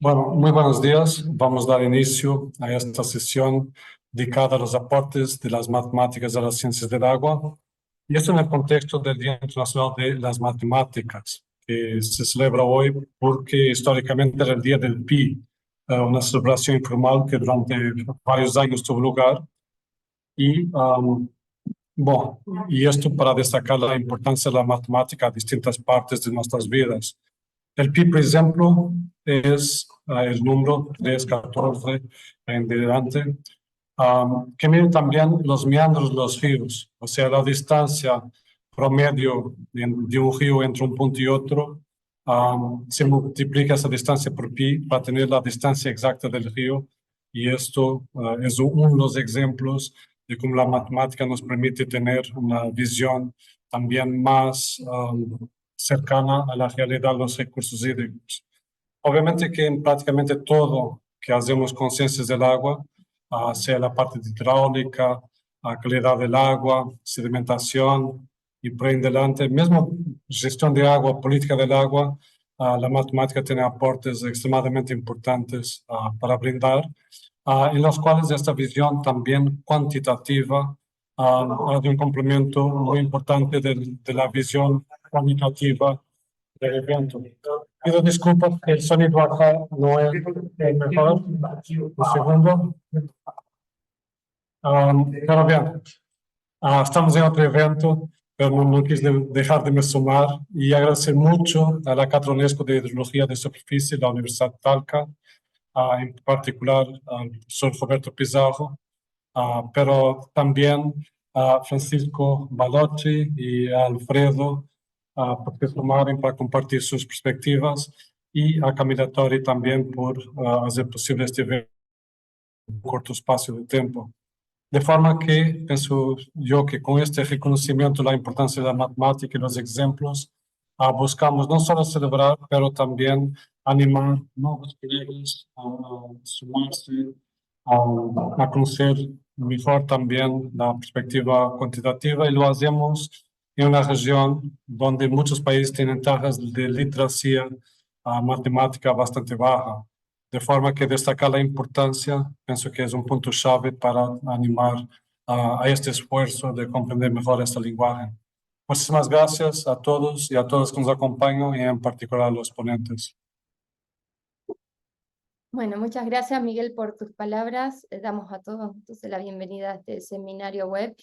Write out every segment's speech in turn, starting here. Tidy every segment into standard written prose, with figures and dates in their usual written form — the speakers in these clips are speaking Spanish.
Bueno, muy buenos días. Vamos a dar inicio a esta sesión dedicada a los aportes de las matemáticas a las ciencias del agua. Y esto en el contexto del Día Internacional de las Matemáticas, que se celebra hoy porque históricamente era el Día del Pi, una celebración informal que durante varios años tuvo lugar. Y, bueno, y esto para destacar la importancia de la matemática a distintas partes de nuestras vidas. El pi, por ejemplo, es el número 3, 14 en adelante, que mide también los meandros de los ríos, o sea, la distancia promedio de un río entre un punto y otro. Se multiplica esa distancia por pi para tener la distancia exacta del río, y esto es uno de los ejemplos de cómo la matemática nos permite tener una visión también más cercana a la realidad de los recursos hídricos. Obviamente que en prácticamente todo que hacemos con ciencias del agua, sea la parte de hidráulica, calidad del agua, sedimentación y por ahí en adelante, mismo gestión de agua, política del agua, la matemática tiene aportes extremadamente importantes para brindar, en los cuales esta visión también cuantitativa de un complemento muy importante de la visión cualitativa del evento. Pido disculpas, el sonido acá no es el mejor. Un segundo. Pero bien, estamos en otro evento, pero no quise dejar de me sumar y agradecer mucho a la Cátedra UNESCO de Hidrología de Superficie de la Universidad de Talca, en particular al profesor Roberto Pizarro, pero también a Francisco Balotti y a Alfredo, porque tomaron para compartir sus perspectivas, y a Camila Tori también por hacer posible este evento en un corto espacio de tiempo. De forma que pienso yo que con este reconocimiento de la importancia de la matemática y los ejemplos, buscamos no solo celebrar, pero también animar nuevos colegas a sumarse, a conocer mejor también la perspectiva cuantitativa, y lo hacemos en una región donde muchos países tienen tasas de literacia matemática bastante baja. De forma que destacar la importancia, pienso que es un punto clave para animar a este esfuerzo de comprender mejor este lenguaje. Muchísimas gracias a todos y a todos que nos acompañan, y en particular a los ponentes. Bueno, muchas gracias, Miguel, por tus palabras. Damos a todos entonces la bienvenida a este seminario web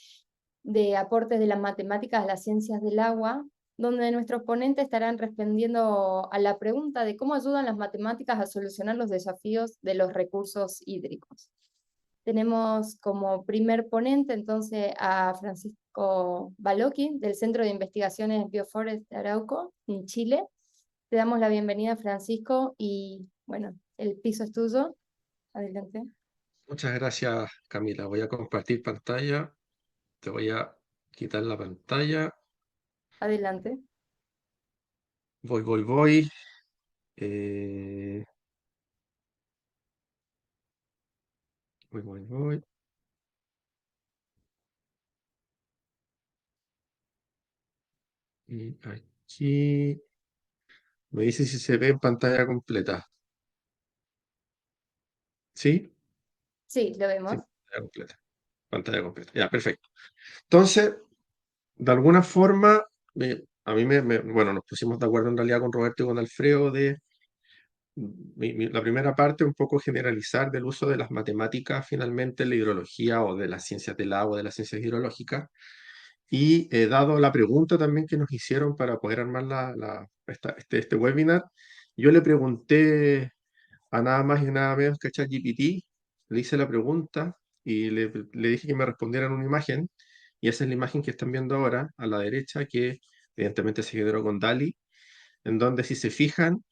de aportes de las matemáticas a las ciencias del agua, donde nuestros ponentes estarán respondiendo a la pregunta de cómo ayudan las matemáticas a solucionar los desafíos de los recursos hídricos. Tenemos como primer ponente entonces a Francisco Baloqui, del Centro de Investigaciones Bioforest de Arauco, en Chile. Te damos la bienvenida, Francisco, y bueno, el piso es tuyo. Adelante. Muchas gracias, Camila. Voy a compartir pantalla. Te voy a quitar la pantalla. Adelante. Voy. Voy. Y aquí me dice si se ve en pantalla completa. ¿Sí? Sí, lo vemos. Sí, pantalla completa. Pantalla completa. Ya, perfecto. Entonces, de alguna forma, a mí bueno, nos pusimos de acuerdo en realidad con Roberto y con Alfredo de la primera parte, un poco generalizar del uso de las matemáticas finalmente en la hidrología o de las ciencias del agua, de las ciencias hidrológicas. Y dado la pregunta también que nos hicieron para poder armar este webinar, yo le pregunté a nada más y nada menos que a ChatGPT, le hice la pregunta y le dije que me respondieran una imagen, y esa es la imagen que están viendo ahora a la derecha, que evidentemente se generó con DALI, en donde, si se fijan,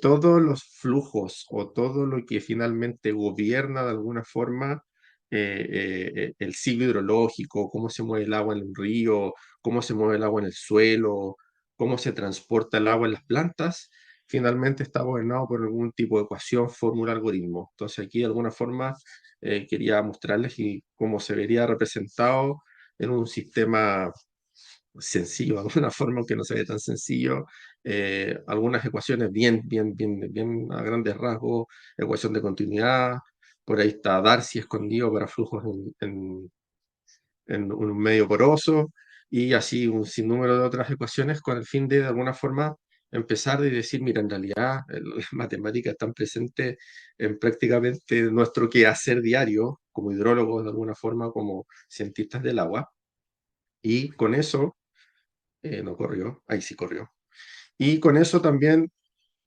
todos los flujos o todo lo que finalmente gobierna de alguna forma el ciclo hidrológico, cómo se mueve el agua en un río, cómo se mueve el agua en el suelo, cómo se transporta el agua en las plantas, finalmente está gobernado por algún tipo de ecuación, fórmula, algoritmo. Entonces aquí de alguna forma quería mostrarles cómo se vería representado en un sistema sencillo, de alguna forma, aunque no se ve tan sencillo, algunas ecuaciones bien a grandes rasgos, ecuación de continuidad, por ahí está Darcy escondido para flujos en un medio poroso, y así un sinnúmero de otras ecuaciones con el fin de alguna forma, empezar y decir, mira, en realidad las matemáticas están presentes en prácticamente nuestro quehacer diario, como hidrólogos de alguna forma, como cientistas del agua, y con eso, no corrió, ahí sí corrió, y con eso también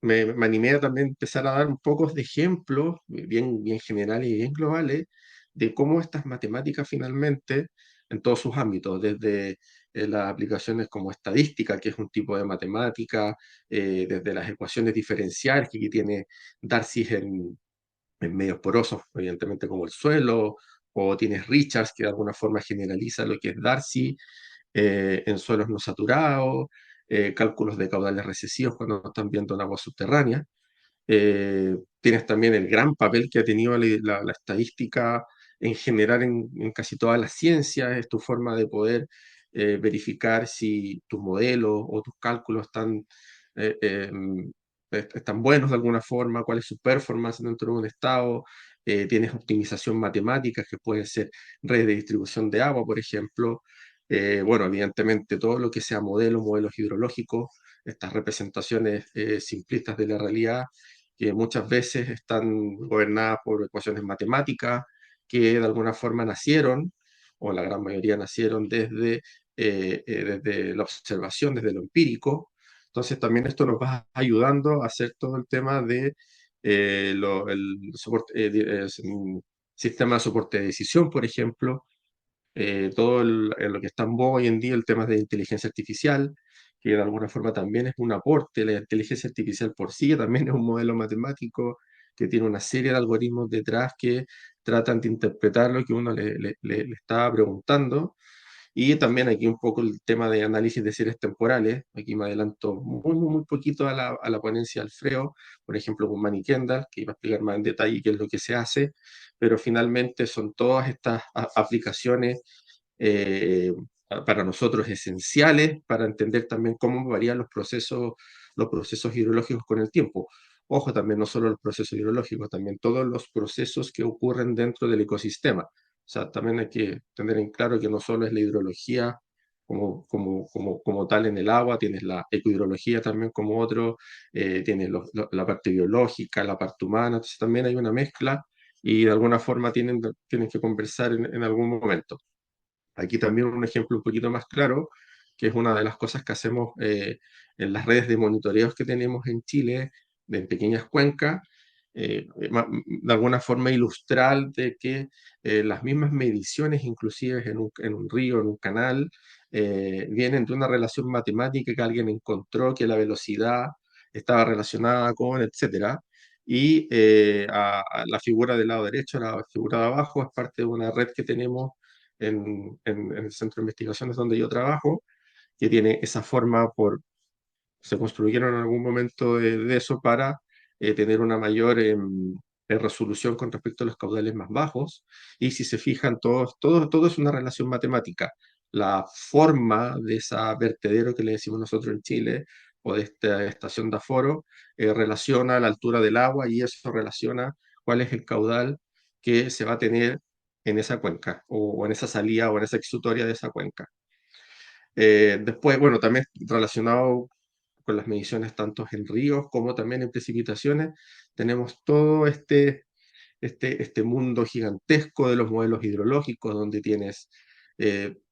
me animé a también empezar a dar un pocos de ejemplos, bien generales y bien globales, de cómo estas matemáticas finalmente, en todos sus ámbitos, desde las aplicaciones como estadística, que es un tipo de matemática, desde las ecuaciones diferenciales que aquí tiene Darcy en medios porosos, evidentemente como el suelo, o tienes Richards, que de alguna forma generaliza lo que es Darcy, en suelos no saturados, cálculos de caudales recesivos cuando están viendo en agua subterránea. Tienes también el gran papel que ha tenido la estadística en general en casi todas las ciencias, es tu forma de poder verificar si tus modelos o tus cálculos eh, eh, están buenos de alguna forma, cuál es su performance dentro de un estado. Tienes optimización matemática, que puede ser redes de distribución de agua, por ejemplo. Bueno, evidentemente todo lo que sea modelos hidrológicos, estas representaciones simplistas de la realidad, que muchas veces están gobernadas por ecuaciones matemáticas, que de alguna forma nacieron, o la gran mayoría nacieron desde la observación, desde lo empírico. Entonces también esto nos va ayudando a hacer todo el tema de el soporte, sistema de soporte de decisión, por ejemplo, todo lo que está en boga hoy en día, el tema de inteligencia artificial, que de alguna forma también es un aporte. La inteligencia artificial por sí también es un modelo matemático que tiene una serie de algoritmos detrás que tratan de interpretar lo que uno le está preguntando. Y también aquí un poco el tema de análisis de series temporales. Aquí me adelanto muy poquito a la ponencia de Alfredo, por ejemplo, con Manny Kendall, que iba a explicar más en detalle qué es lo que se hace, pero finalmente son todas estas aplicaciones para nosotros esenciales para entender también cómo varían los procesos hidrológicos con el tiempo. Ojo, también no solo los procesos hidrológicos, también todos los procesos que ocurren dentro del ecosistema. O sea, también hay que tener en claro que no solo es la hidrología como tal en el agua, tienes la ecohidrología también como otro, tienes la parte biológica, la parte humana, entonces también hay una mezcla y de alguna forma tienen que conversar en algún momento. Aquí también un ejemplo un poquito más claro, que es una de las cosas que hacemos en las redes de monitoreos que tenemos en Chile, en pequeñas cuencas, de alguna forma ilustrar de que las mismas mediciones, inclusive en un río, en un canal, vienen de una relación matemática que alguien encontró que la velocidad estaba relacionada con, etcétera. Y a la figura del lado derecho, la figura de abajo, es parte de una red que tenemos en el centro de investigaciones donde yo trabajo, que tiene esa forma se construyeron en algún momento de eso para tener una mayor resolución con respecto a los caudales más bajos. Y si se fijan, todo es una relación matemática. La forma de esa vertedero que le decimos nosotros en Chile, o de esta estación de aforo, relaciona la altura del agua y eso relaciona cuál es el caudal que se va a tener en esa cuenca, o en esa salida, o en esa exutoria de esa cuenca. Después, bueno, también relacionado con las mediciones tanto en ríos como también en precipitaciones, tenemos todo este mundo gigantesco de los modelos hidrológicos, donde tienes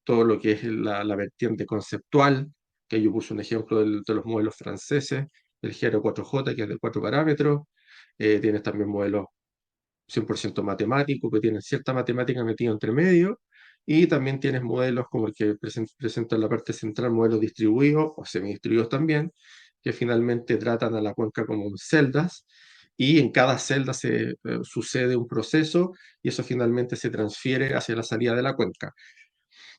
todo lo que es la vertiente conceptual, que yo puse un ejemplo de los modelos franceses, el GR4J, que es de 4 parámetros. Tienes también modelos 100% matemáticos, que tienen cierta matemática metida entre medio, y también tienes modelos como el que presenta en la parte central, modelos distribuidos o semidistribuidos también, que finalmente tratan a la cuenca como celdas, y en cada celda sucede un proceso, y eso finalmente se transfiere hacia la salida de la cuenca.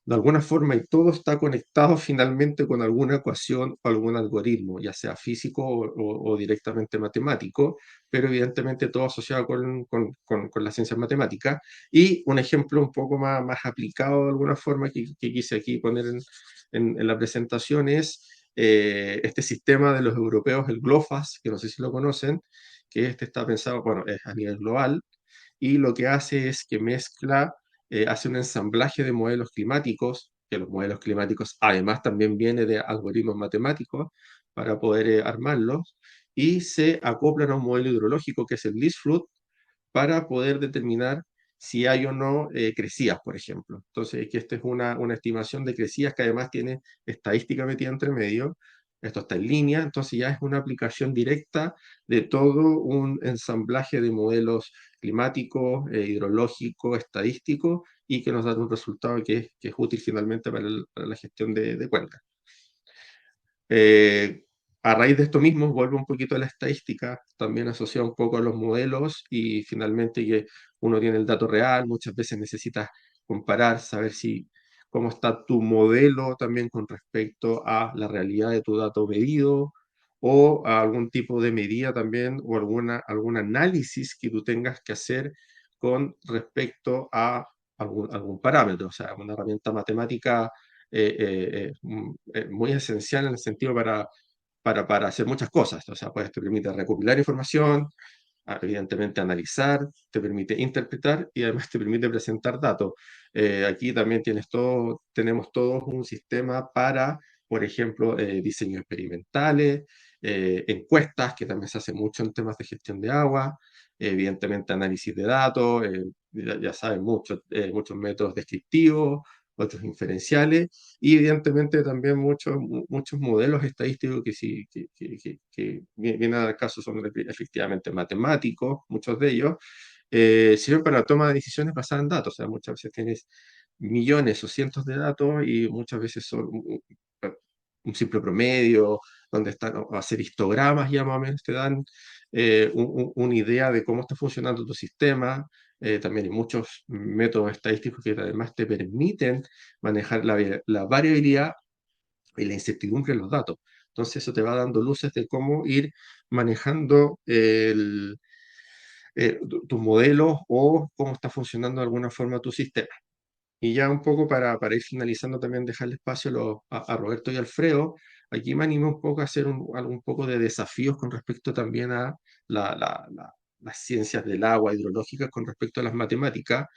De alguna forma, y todo está conectado finalmente con alguna ecuación o algún algoritmo, ya sea físico o directamente matemático, pero evidentemente todo asociado con las ciencias matemáticas. Y un ejemplo un poco más aplicado de alguna forma que quise aquí poner en la presentación es este sistema de los europeos, el GLOFASS, que no sé si lo conocen, que este está pensado, bueno, es a nivel global, y lo que hace es que mezcla, hace un ensamblaje de modelos climáticos, que los modelos climáticos además también viene de algoritmos matemáticos para poder armarlos, y se acoplan a un modelo hidrológico que es el LeaseFlood para poder determinar si hay o no crecidas, por ejemplo. Entonces, que esta es una estimación de crecidas que además tiene estadística metida entre medio. Esto está en línea, entonces ya es una aplicación directa de todo un ensamblaje de modelos climáticos, hidrológicos, estadísticos, y que nos da un resultado que es útil finalmente para la gestión de cuencas. A raíz de esto mismo, vuelve un poquito a la estadística, también asociado un poco a los modelos, y finalmente que uno tiene el dato real, muchas veces necesitas comparar, saber cómo está tu modelo también con respecto a la realidad de tu dato medido, o a algún tipo de medida también, o algún análisis que tú tengas que hacer con respecto a algún parámetro, o sea, una herramienta matemática muy esencial en el sentido para hacer muchas cosas. O sea, pues te permite recopilar información, evidentemente analizar, te permite interpretar y además te permite presentar datos. Aquí también tenemos todos un sistema para, por ejemplo, diseños experimentales, encuestas, que también se hace mucho en temas de gestión de agua, evidentemente análisis de datos, ya saben, muchos métodos descriptivos, otros inferenciales, y evidentemente también muchos modelos estadísticos que, sí, que vienen al caso son efectivamente matemáticos, muchos de ellos, sirven para la toma de decisiones basadas en datos. O sea, muchas veces tienes millones o cientos de datos y muchas veces son un simple promedio, donde están, o hacer histogramas ya más o menos te dan una idea de cómo está funcionando tu sistema. También hay muchos métodos estadísticos que además te permiten manejar la variabilidad y la incertidumbre en los datos. Entonces eso te va dando luces de cómo ir manejando tus modelos o cómo está funcionando de alguna forma tu sistema. Y ya un poco para ir finalizando también dejarle espacio a Roberto y Alfredo, aquí me animo un poco a hacer un poco de desafíos con respecto también a las ciencias del agua hidrológicas con respecto a las matemáticas,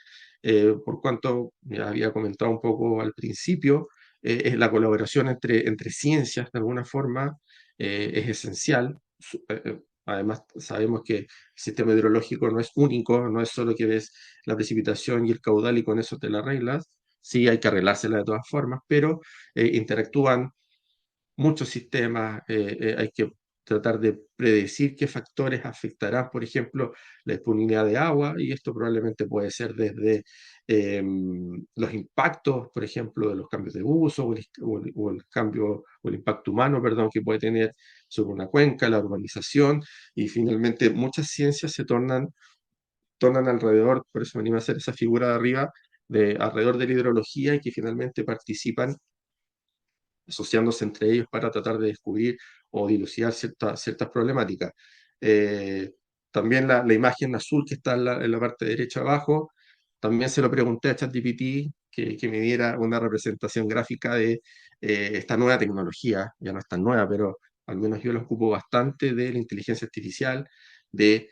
por cuanto ya había comentado un poco al principio, es la colaboración entre ciencias de alguna forma es esencial. Además, sabemos que el sistema hidrológico no es único, no es solo que ves la precipitación y el caudal y con eso te la arreglas. Sí, hay que arreglársela de todas formas, pero interactúan muchos sistemas, hay que tratar de predecir qué factores afectarán, por ejemplo, la disponibilidad de agua, y esto probablemente puede ser desde los impactos, por ejemplo, de los cambios de uso o el cambio o el impacto humano, perdón, que puede tener sobre una cuenca, la urbanización, y finalmente muchas ciencias se tornan alrededor, por eso me anima a hacer esa figura de arriba, alrededor de la hidrología, y que finalmente participan asociándose entre ellos para tratar de descubrir o dilucidar ciertas problemáticas. Eh, También la imagen azul que está en la parte derecha abajo, también se lo pregunté a ChatGPT que me diera una representación gráfica de esta nueva tecnología. Ya no es tan nueva, pero al menos yo la ocupo bastante, de la inteligencia artificial, de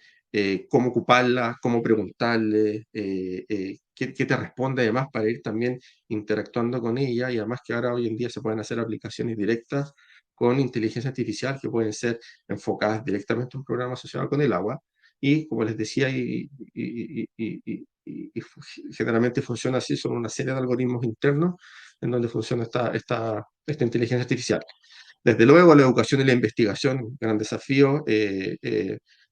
cómo ocuparla, cómo preguntarle, qué te responde además, para ir también interactuando con ella. Y además que ahora hoy en día se pueden hacer aplicaciones directas con inteligencia artificial que pueden ser enfocadas directamente a un programa asociado con el agua. Y como les decía, generalmente funciona así, son una serie de algoritmos internos en donde funciona esta inteligencia artificial. Desde luego, la educación y la investigación, gran desafío,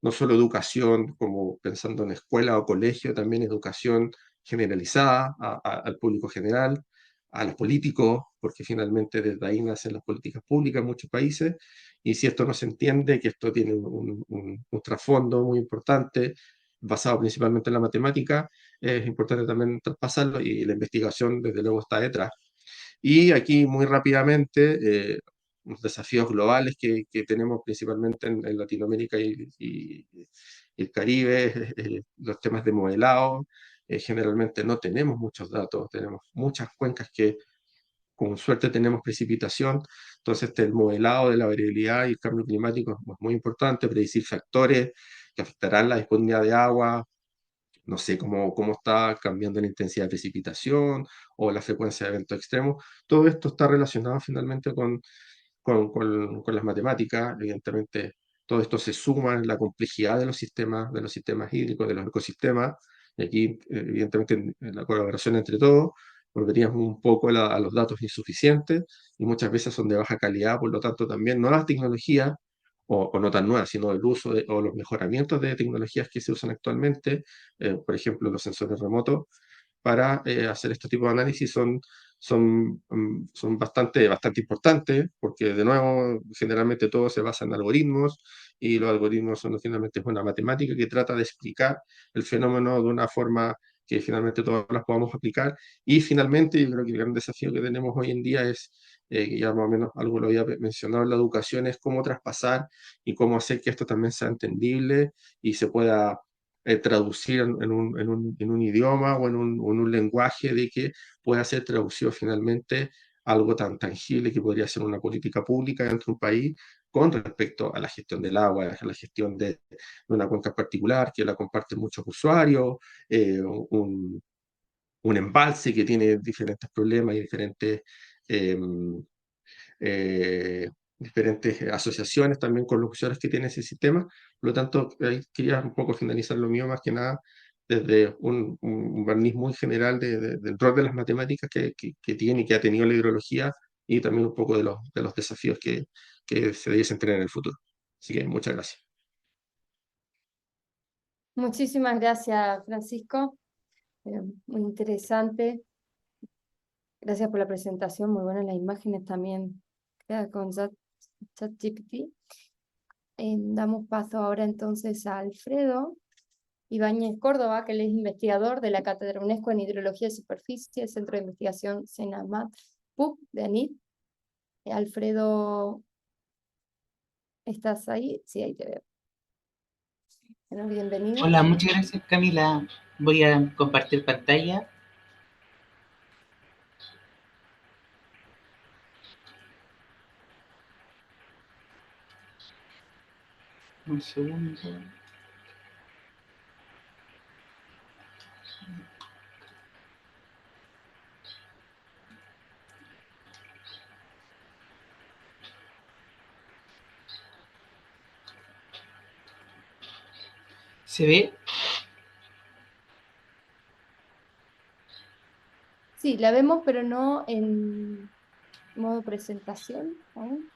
no solo educación como pensando en escuela o colegio, también educación generalizada al público general, a los políticos, porque finalmente desde ahí nacen las políticas públicas en muchos países, y si esto no se entiende, que esto tiene un trasfondo muy importante, basado principalmente en la matemática, es importante también traspasarlo, y la investigación desde luego está detrás. Y aquí muy rápidamente, los desafíos globales que tenemos principalmente en Latinoamérica y el Caribe, los temas de modelado. Generalmente no tenemos muchos datos, tenemos muchas cuencas que con suerte tenemos precipitación, entonces el modelado de la variabilidad y el cambio climático es muy importante, predecir factores que afectarán la disponibilidad de agua, no sé cómo está cambiando la intensidad de precipitación o la frecuencia de eventos extremos. Todo esto está relacionado finalmente con las matemáticas. Evidentemente, todo esto se suma en la complejidad de los sistemas hídricos, de los ecosistemas. Y aquí, evidentemente, en la colaboración entre todos, volveríamos un poco a los datos insuficientes y muchas veces son de baja calidad, por lo tanto, también nuevas tecnologías, o no tan nuevas, sino el uso o los mejoramientos de tecnologías que se usan actualmente, por ejemplo, los sensores remotos, para hacer este tipo de análisis son bastante importantes, porque de nuevo, generalmente todo se basa en algoritmos, y los algoritmos son finalmente una matemática que trata de explicar el fenómeno de una forma que finalmente todos las podamos aplicar. Y finalmente, yo creo que el gran desafío que tenemos hoy en día es, que ya más o menos algo lo había mencionado en la educación, es cómo traspasar y cómo hacer que esto también sea entendible y se pueda traducir en un idioma o en un lenguaje de que pueda ser traducido finalmente algo tan tangible que podría ser una política pública dentro de un país con respecto a la gestión del agua, a la gestión de una cuenca particular que la comparten muchos usuarios, un embalse que tiene diferentes problemas y eh, diferentes asociaciones también con los usuarios que tiene ese sistema. Por lo tanto, ahí quería un poco finalizar lo mío más que nada desde un barniz muy general del rol de las matemáticas que tiene y que ha tenido la hidrología, y también un poco de los desafíos que se debiesen tener en el futuro. Así que muchas gracias. Muchísimas gracias, Francisco. Muy interesante. Gracias por la presentación, muy buenas las imágenes también creadas con ChatGPT. Damos paso ahora entonces a Alfredo Ibáñez Córdoba, que él es investigador de la Cátedra UNESCO en Hidrología de Superficie, Centro de Investigación CENAMAT PUC de ANIT. Alfredo, ¿estás ahí? Sí, ahí te veo. Bueno, bienvenido. Hola, muchas gracias, Camila. Voy a compartir pantalla. Un segundo. ¿Se ve? Sí, la vemos, pero no en modo presentación aún.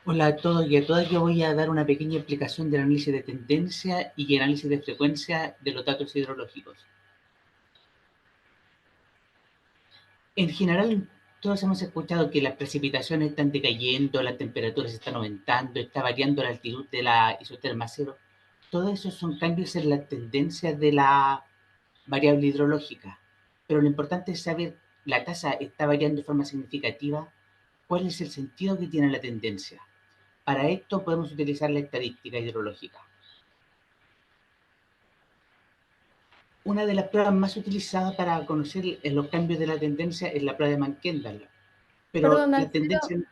Hola a todos y a todas. Yo voy a dar una pequeña explicación del análisis de tendencia y análisis de frecuencia de los datos hidrológicos. En general, todos hemos escuchado que las precipitaciones están decayendo, las temperaturas están aumentando, está variando la altitud de la isoterma cero. Todo eso son cambios en la tendencia de la variable hidrológica. Pero lo importante es saber, ¿la tasa está variando de forma significativa? ¿Cuál es el sentido que tiene la tendencia? Para esto podemos utilizar la estadística hidrológica. Una de las pruebas más utilizadas para conocer los cambios de la tendencia es la prueba de Mann-Kendall. Pero Perdón, la Alfredo, tendencia...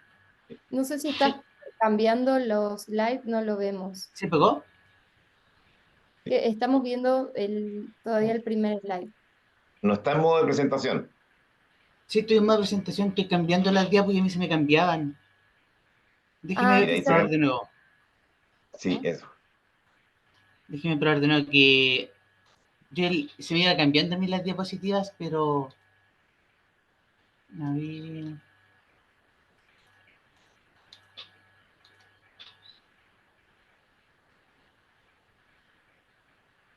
no sé si Sí, estás cambiando los slides, no lo vemos. ¿se pegó? Estamos viendo todavía el primer slide. No está en modo de presentación. Sí, estoy en una presentación, estoy cambiando las diapos y a mí se me cambiaban. Déjeme Mira, ahí quizás. probar de nuevo. Sí, eso. Déjeme probar de nuevo que se me iba cambiando a mí las diapositivas, pero... A ver...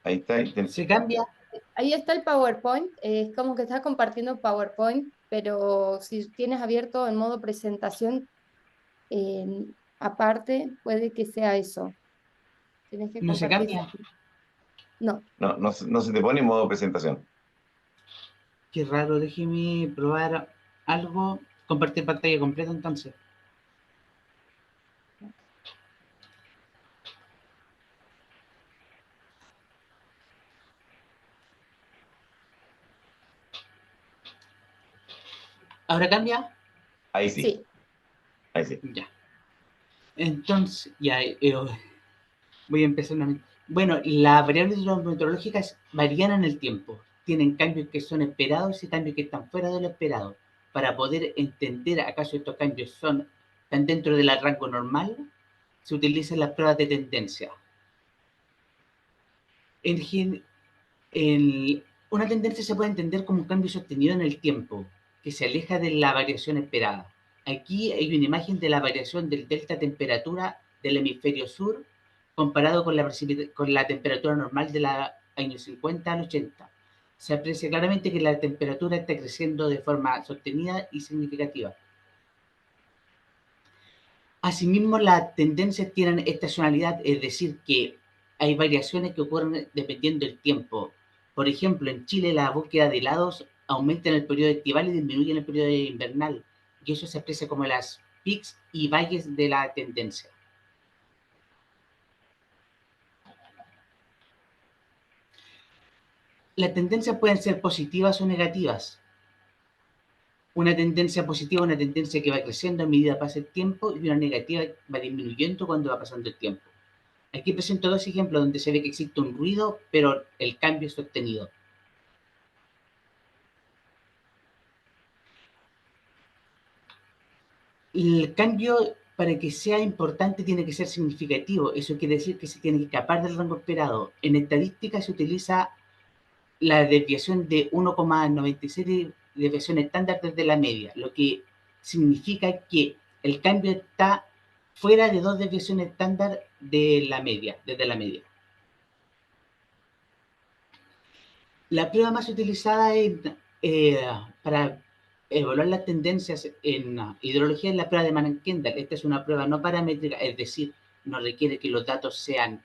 Ahí está. ¿Se cambia? Ahí está el PowerPoint. Es como que estás compartiendo PowerPoint, pero si tienes abierto en modo presentación, aparte, puede que sea eso. Tienes que ¿No se compartir. cambia? No. No se te pone en modo presentación. Qué raro, déjeme probar algo. Compartir pantalla completa entonces. ¿Ahora cambia? Ahí sí, Sí, ahí sí. Ya. Entonces, ya voy a empezar una... Bueno, las variables meteorológicas varían en el tiempo. Tienen cambios que son esperados y cambios que están fuera de lo esperado. Para poder entender acaso estos cambios están dentro del rango normal, se utilizan las pruebas de tendencia. Una tendencia se puede entender como un cambio sostenido en el tiempo, que se aleja de la variación esperada. Aquí hay una imagen de la variación del delta temperatura del hemisferio sur comparado con la temperatura normal de los años 50 al 80. Se aprecia claramente que la temperatura está creciendo de forma sostenida y significativa. Asimismo, las tendencias tienen estacionalidad, es decir, que hay variaciones que ocurren dependiendo del tiempo. Por ejemplo, en Chile la búsqueda de helados aumenta en el periodo estival y disminuye en el periodo invernal, y eso se aprecia como las pics y valles de la tendencia. Las tendencias pueden ser positivas o negativas. Una tendencia positiva es una tendencia que va creciendo a medida que pasa el tiempo, y una negativa va disminuyendo cuando va pasando el tiempo. Aquí presento dos ejemplos donde se ve que existe un ruido, pero el cambio es sostenido. El cambio, para que sea importante, tiene que ser significativo. Eso quiere decir que se tiene que escapar del rango esperado. En estadística se utiliza la desviación de 1,96 desviación estándar desde la media, lo que significa que el cambio está fuera de 2 desviaciones estándar de la media, desde la media. La prueba más utilizada para evaluar las tendencias en hidrología es la prueba de Mann-Kendall. Esta es una prueba no paramétrica, es decir, no requiere que los datos sean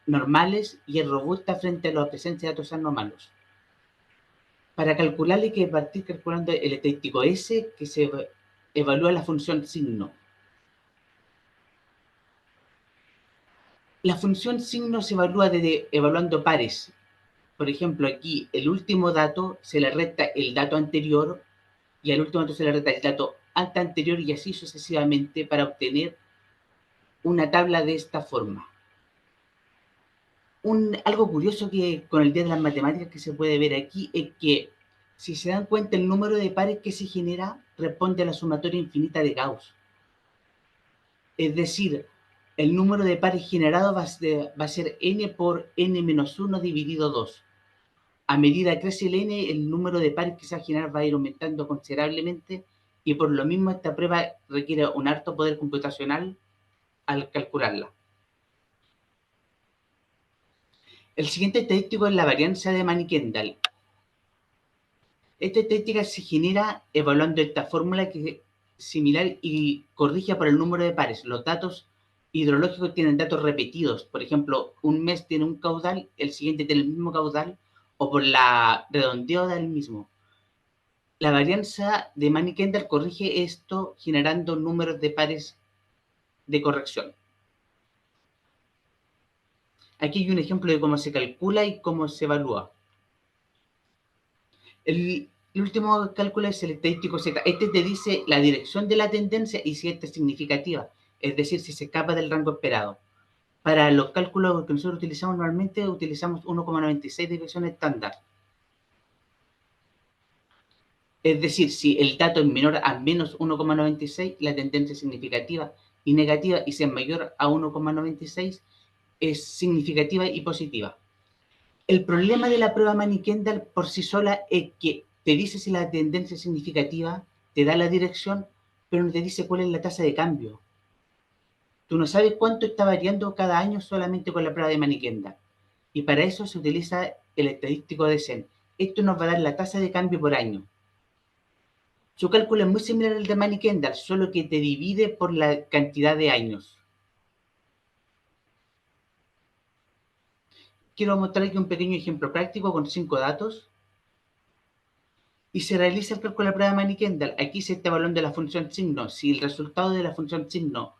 normales y es robusta frente a la presencia de datos anómalos. Para calcularle hay que partir calculando el estadístico S, que se evalúa la función signo. La función signo se evalúa evaluando pares. Por ejemplo, aquí el último dato se le resta el dato anterior y al último dato se le resta el dato anterior y así sucesivamente para obtener una tabla de esta forma. Algo curioso que con el día de las matemáticas que se puede ver aquí es que si se dan cuenta el número de pares que se genera responde a la sumatoria infinita de Gauss. Es decir, el número de pares generados va a ser n por n menos 1 dividido 2. A medida que crece el n, el número de pares que se va a generar va a ir aumentando considerablemente y por lo mismo esta prueba requiere un alto poder computacional al calcularla. El siguiente estadístico es la varianza de Mann-Kendall. Esta estadística se genera evaluando esta fórmula que es similar y corrige por el número de pares. Los datos hidrológicos tienen datos repetidos. Por ejemplo, un mes tiene un caudal, el siguiente tiene el mismo caudal, o por la redondeo del mismo. La varianza de Mann-Kendall corrige esto generando números de pares de corrección. Aquí hay un ejemplo de cómo se calcula y cómo se evalúa. El último cálculo es el estadístico Z. Este te dice la dirección de la tendencia y si esta es significativa, es decir, si se escapa del rango esperado. Para los cálculos que nosotros utilizamos normalmente, utilizamos 1,96 desviación estándar. Es decir, si el dato es menor a menos 1,96, la tendencia es significativa y negativa, y si es mayor a 1,96, es significativa y positiva. El problema de la prueba Mann-Kendall por sí sola es que te dice si la tendencia es significativa, te da la dirección, pero no te dice cuál es la tasa de cambio. Tú no sabes cuánto está variando cada año solamente con la prueba de Mann-Kendall. Y para eso se utiliza el estadístico de Sen. Esto nos va a dar la tasa de cambio por año. Su cálculo es muy similar al de Mann-Kendall, solo que te divide por la cantidad de años. Quiero mostrar aquí un pequeño ejemplo práctico con 5 datos. Y se realiza el cálculo de la prueba de Mann-Kendall. Aquí se está evaluando la función signo. Si el resultado de la función signo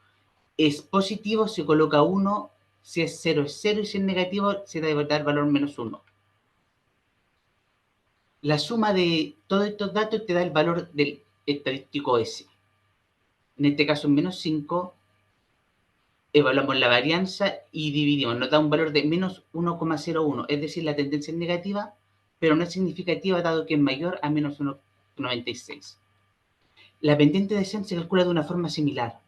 es positivo, se coloca 1. Si es 0, es 0. Y si es negativo, se debe dar valor menos 1. La suma de todos estos datos te da el valor del estadístico S. En este caso, menos 5, evaluamos la varianza y dividimos. Nos da un valor de menos 1,01, es decir, la tendencia es negativa, pero no es significativa dado que es mayor a menos 1,96. La pendiente de descent se calcula de una forma similar.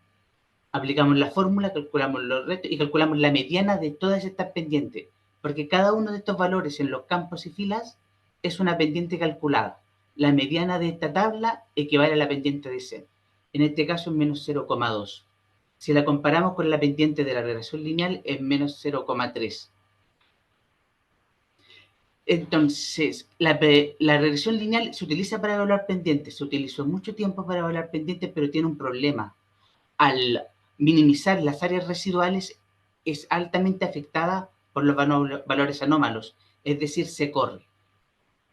Aplicamos la fórmula, calculamos los retos y calculamos la mediana de todas estas pendientes, porque cada uno de estos valores en los campos y filas es una pendiente calculada. La mediana de esta tabla equivale a la pendiente de descent. En este caso es menos 0,2. Si la comparamos con la pendiente de la regresión lineal es menos 0,3. Entonces, la regresión lineal se utiliza para evaluar pendientes. Se utilizó mucho tiempo para evaluar pendientes, pero tiene un problema. Al minimizar las áreas residuales, es altamente afectada por los valores anómalos, es decir, se corre.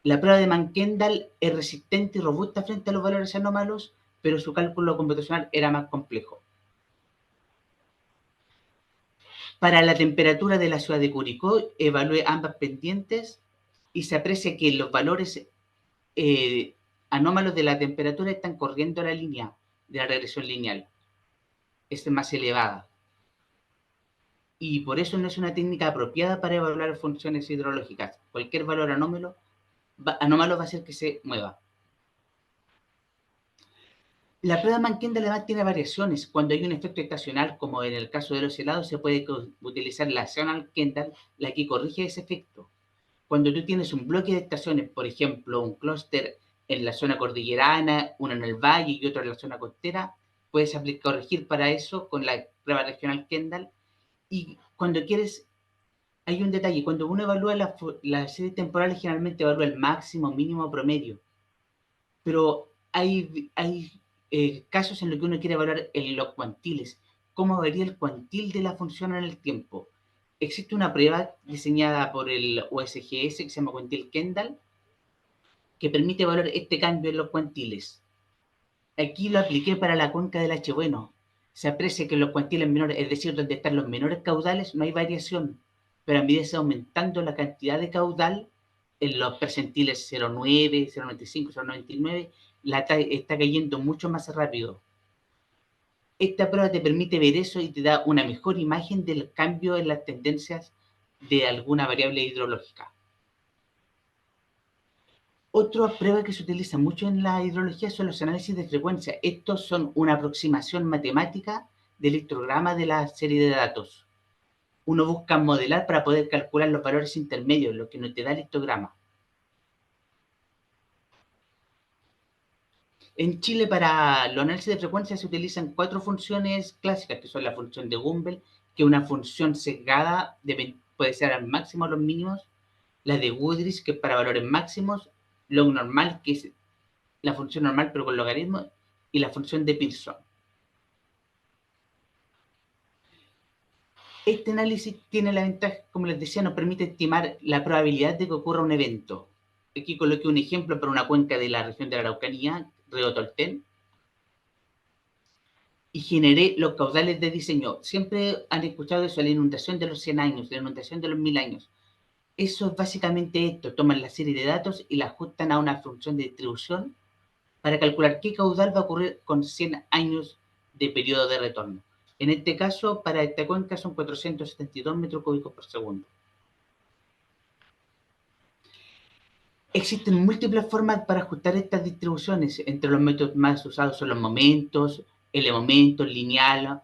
La prueba de Mann-Kendall es resistente y robusta frente a los valores anómalos, pero su cálculo computacional era más complejo. Para la temperatura de la ciudad de Curicó, evalué ambas pendientes y se aprecia que los valores anómalos de la temperatura están corriendo la línea de la regresión lineal. Es más elevada. Y por eso no es una técnica apropiada para evaluar funciones hidrológicas. Cualquier valor anómalo va a hacer que se mueva. La prueba Mann-Kendall además tiene variaciones. Cuando hay un efecto estacional, como en el caso de los helados, se puede utilizar la acción Kendall, la que corrige ese efecto. Cuando tú tienes un bloque de estaciones, por ejemplo, un clúster en la zona cordillerana, uno en el valle y otro en la zona costera, puedes corregir para eso con la prueba regional Kendall. Y cuando quieres, hay un detalle, cuando uno evalúa las series temporales, generalmente evalúa el máximo, mínimo, promedio. Pero hay casos en los que uno quiere evaluar los cuantiles. ¿Cómo varía el cuantil de la función en el tiempo? Existe una prueba diseñada por el USGS que se llama cuantil Kendall, que permite evaluar este cambio en los cuantiles. Aquí lo apliqué para la cuenca del H. Bueno. Se aprecia que en los cuantiles menores, es decir, donde están los menores caudales, no hay variación, pero a medida que se va aumentando la cantidad de caudal, en los percentiles 0,9, 0,95, 0,99, está cayendo mucho más rápido. Esta prueba te permite ver eso y te da una mejor imagen del cambio en las tendencias de alguna variable hidrológica. Otra prueba que se utiliza mucho en la hidrología son los análisis de frecuencia. Estos son una aproximación matemática del histograma de la serie de datos. Uno busca modelar para poder calcular los valores intermedios, lo que nos te da el histograma. En Chile, para los análisis de frecuencia se utilizan 4 funciones clásicas, que son la función de Gumbel, que es una función sesgada, puede ser al máximo o a los mínimos, la de Woodridge, que es para valores máximos, log normal, que es la función normal pero con logaritmo, y la función de Pearson. Este análisis tiene la ventaja, como les decía, nos permite estimar la probabilidad de que ocurra un evento. Aquí coloqué un ejemplo para una cuenca de la región de la Araucanía, río Tolten, y generé los caudales de diseño. Siempre han escuchado eso, la inundación de los 100 años, la inundación de los 1000 años. Eso es básicamente esto, toman la serie de datos y la ajustan a una función de distribución para calcular qué caudal va a ocurrir con 100 años de periodo de retorno. En este caso, para esta cuenca son 472 metros cúbicos por segundo. Existen múltiples formas para ajustar estas distribuciones. Entre los métodos más usados son los momentos, elemomentos, lineal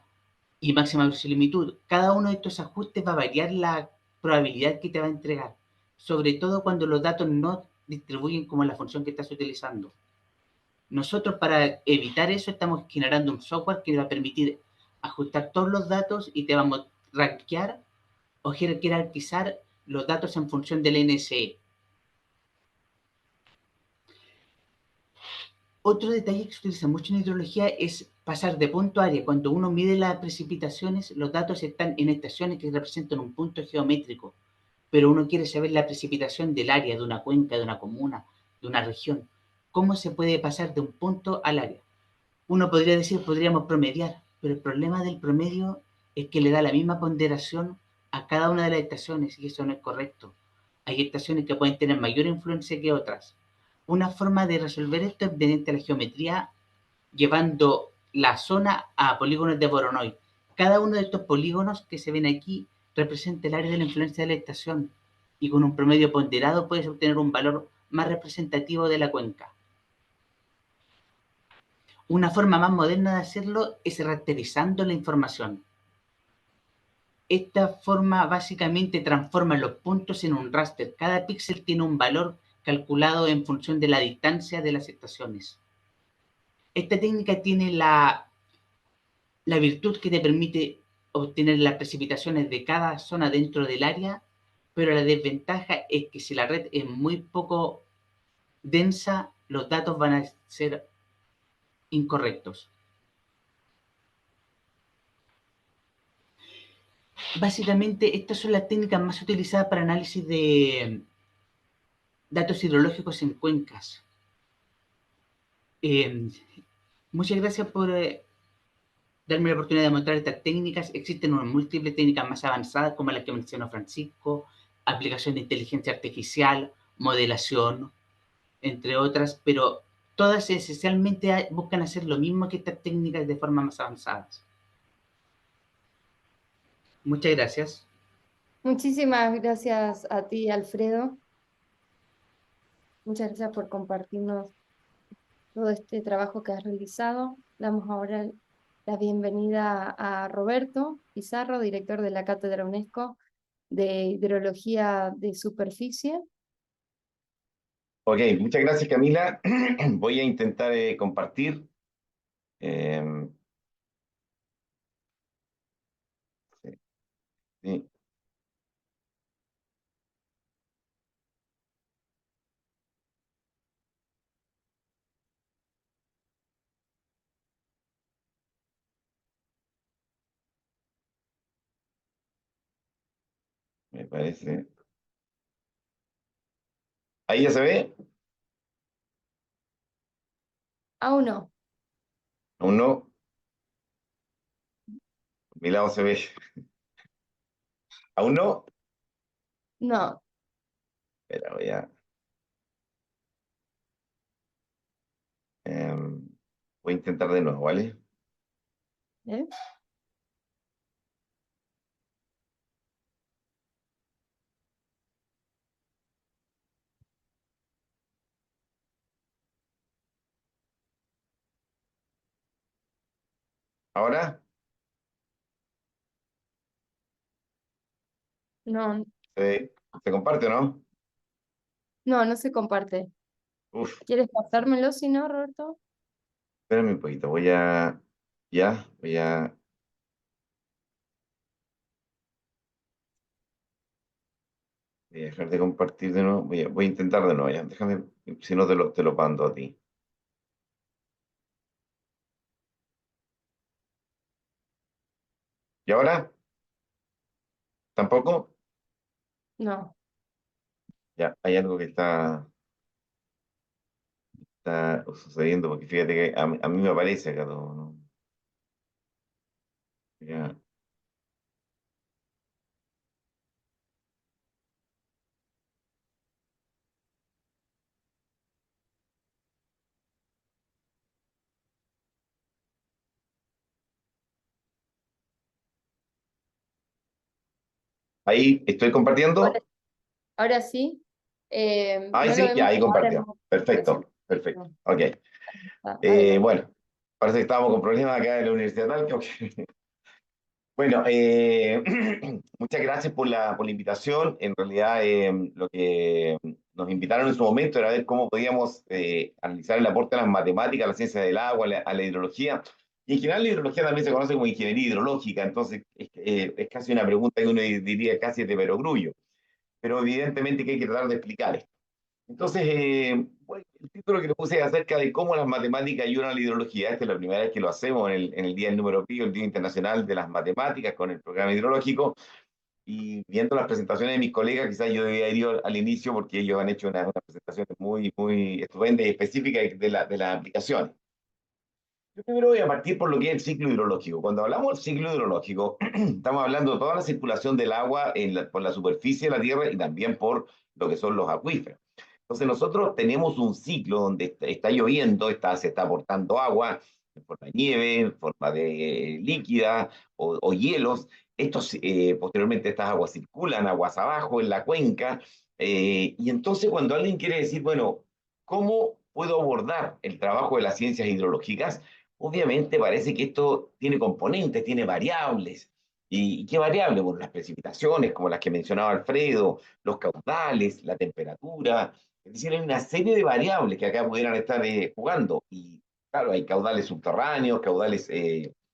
y máxima verosimilitud. Cada uno de estos ajustes va a variar la probabilidad que te va a entregar, sobre todo cuando los datos no distribuyen como la función que estás utilizando. Nosotros, para evitar eso, estamos generando un software que va a permitir ajustar todos los datos y te vamos a rankear o jerarquizar los datos en función del NSE. Otro detalle que se utiliza mucho en hidrología es pasar de punto a área. Cuando uno mide las precipitaciones, los datos están en estaciones que representan un punto geométrico, pero uno quiere saber la precipitación del área, de una cuenca, de una comuna, de una región. ¿Cómo se puede pasar de un punto al área? Uno podría decir, podríamos promediar, pero el problema del promedio es que le da la misma ponderación a cada una de las estaciones y eso no es correcto. Hay estaciones que pueden tener mayor influencia que otras. Una forma de resolver esto es mediante la geometría llevando la zona a polígonos de Voronoi. Cada uno de estos polígonos que se ven aquí representa el área de la influencia de la estación, y con un promedio ponderado puedes obtener un valor más representativo de la cuenca. Una forma más moderna de hacerlo es rasterizando la información. Esta forma básicamente transforma los puntos en un raster. Cada píxel tiene un valor calculado en función de la distancia de las estaciones. Esta técnica tiene la virtud que te permite obtener las precipitaciones de cada zona dentro del área, pero la desventaja es que si la red es muy poco densa, los datos van a ser incorrectos. Básicamente, estas son las técnicas más utilizadas para análisis de datos hidrológicos en cuencas. Muchas gracias por darme la oportunidad de mostrar estas técnicas. Existen unas múltiples técnicas más avanzadas, como las que mencionó Francisco, aplicación de inteligencia artificial, modelación, entre otras, pero todas esencialmente buscan hacer lo mismo que estas técnicas de forma más avanzadas. Muchas gracias. Muchísimas gracias a ti, Alfredo. Muchas gracias por compartirnos todo este trabajo que has realizado. Damos ahora la bienvenida a Roberto Pizarro, director de la Cátedra UNESCO de Hidrología de Superficie. Ok, muchas gracias, Camila. Voy a intentar compartir. Sí, sí. Me parece. ¿Ahí ya se ve? Aún no. ¿Aún no? Mi lado se ve. ¿Aún no? No. Espera, voy a intentar de nuevo, ¿vale? ¿Eh? ¿Ahora? No, ¿Se comparte o no? no se comparte. Uf, ¿Quieres pasármelo si no, Roberto? espérame un poquito. Ya, voy a dejar de compartir de nuevo. Voy a intentar de nuevo, ya. Déjame, si no te lo mando a ti. ¿Y ahora? ¿Tampoco? No. Ya, hay algo que está sucediendo, porque fíjate que a mí me aparece acá todo, ¿no? Ya. Ahí estoy compartiendo. Ahora sí. Ahí No lo sí, ya, vemos ahí ahora compartió. Perfecto, perfecto. no. Ok. Adelante. Bueno, parece que estábamos con problemas acá en la Universidad de Talca. Ok. Bueno, muchas gracias por la invitación. En realidad, lo que nos invitaron en su momento era ver cómo podíamos analizar el aporte a las matemáticas, a la ciencia del agua, a la hidrología. Y en general la hidrología también se conoce como ingeniería hidrológica, entonces es casi una pregunta que uno diría casi de perogrullo, pero evidentemente que hay que tratar de explicar esto. Entonces, bueno, el título que le puse es acerca de cómo las matemáticas ayudan a la hidrología. Esta es la primera vez que lo hacemos en el Día del Número Pi, el Día Internacional de las Matemáticas, con el programa hidrológico. Y viendo las presentaciones de mis colegas, quizás yo debía haber ido al inicio porque ellos han hecho una presentación muy, muy estupenda y específica de las aplicaciones. Yo primero voy a partir por lo que es el ciclo hidrológico. Cuando hablamos del ciclo hidrológico, estamos hablando de toda la circulación del agua por la superficie de la Tierra y también por lo que son los acuíferos. Entonces nosotros tenemos un ciclo donde está lloviendo, se está aportando agua, en forma de nieve, en forma de líquida o hielos. Posteriormente estas aguas circulan aguas abajo en la cuenca, y entonces cuando alguien quiere decir, bueno, ¿cómo puedo abordar el trabajo de las ciencias hidrológicas? Obviamente parece que esto tiene componentes, tiene variables. ¿Y qué variables? Bueno, las precipitaciones, como las que mencionaba Alfredo, los caudales, la temperatura. Es decir, hay una serie de variables que acá pudieran estar jugando. Y claro, hay caudales subterráneos, caudales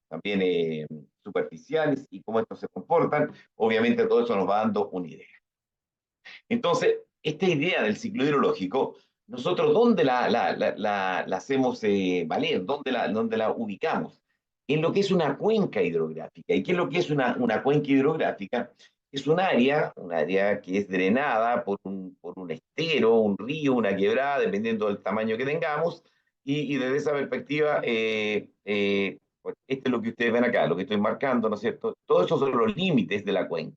también superficiales y cómo estos se comportan. Obviamente todo eso nos va dando una idea. Entonces, esta idea del ciclo hidrológico, nosotros ¿dónde la hacemos valer? ¿Dónde la ubicamos? En lo que es una cuenca hidrográfica. ¿Y qué es lo que es una cuenca hidrográfica? Es un área que es drenada por un estero, un río, una quebrada, dependiendo del tamaño que tengamos, y desde esa perspectiva, pues, este es lo que ustedes ven acá, lo que estoy marcando, ¿no es cierto? Todos esos son los límites de la cuenca.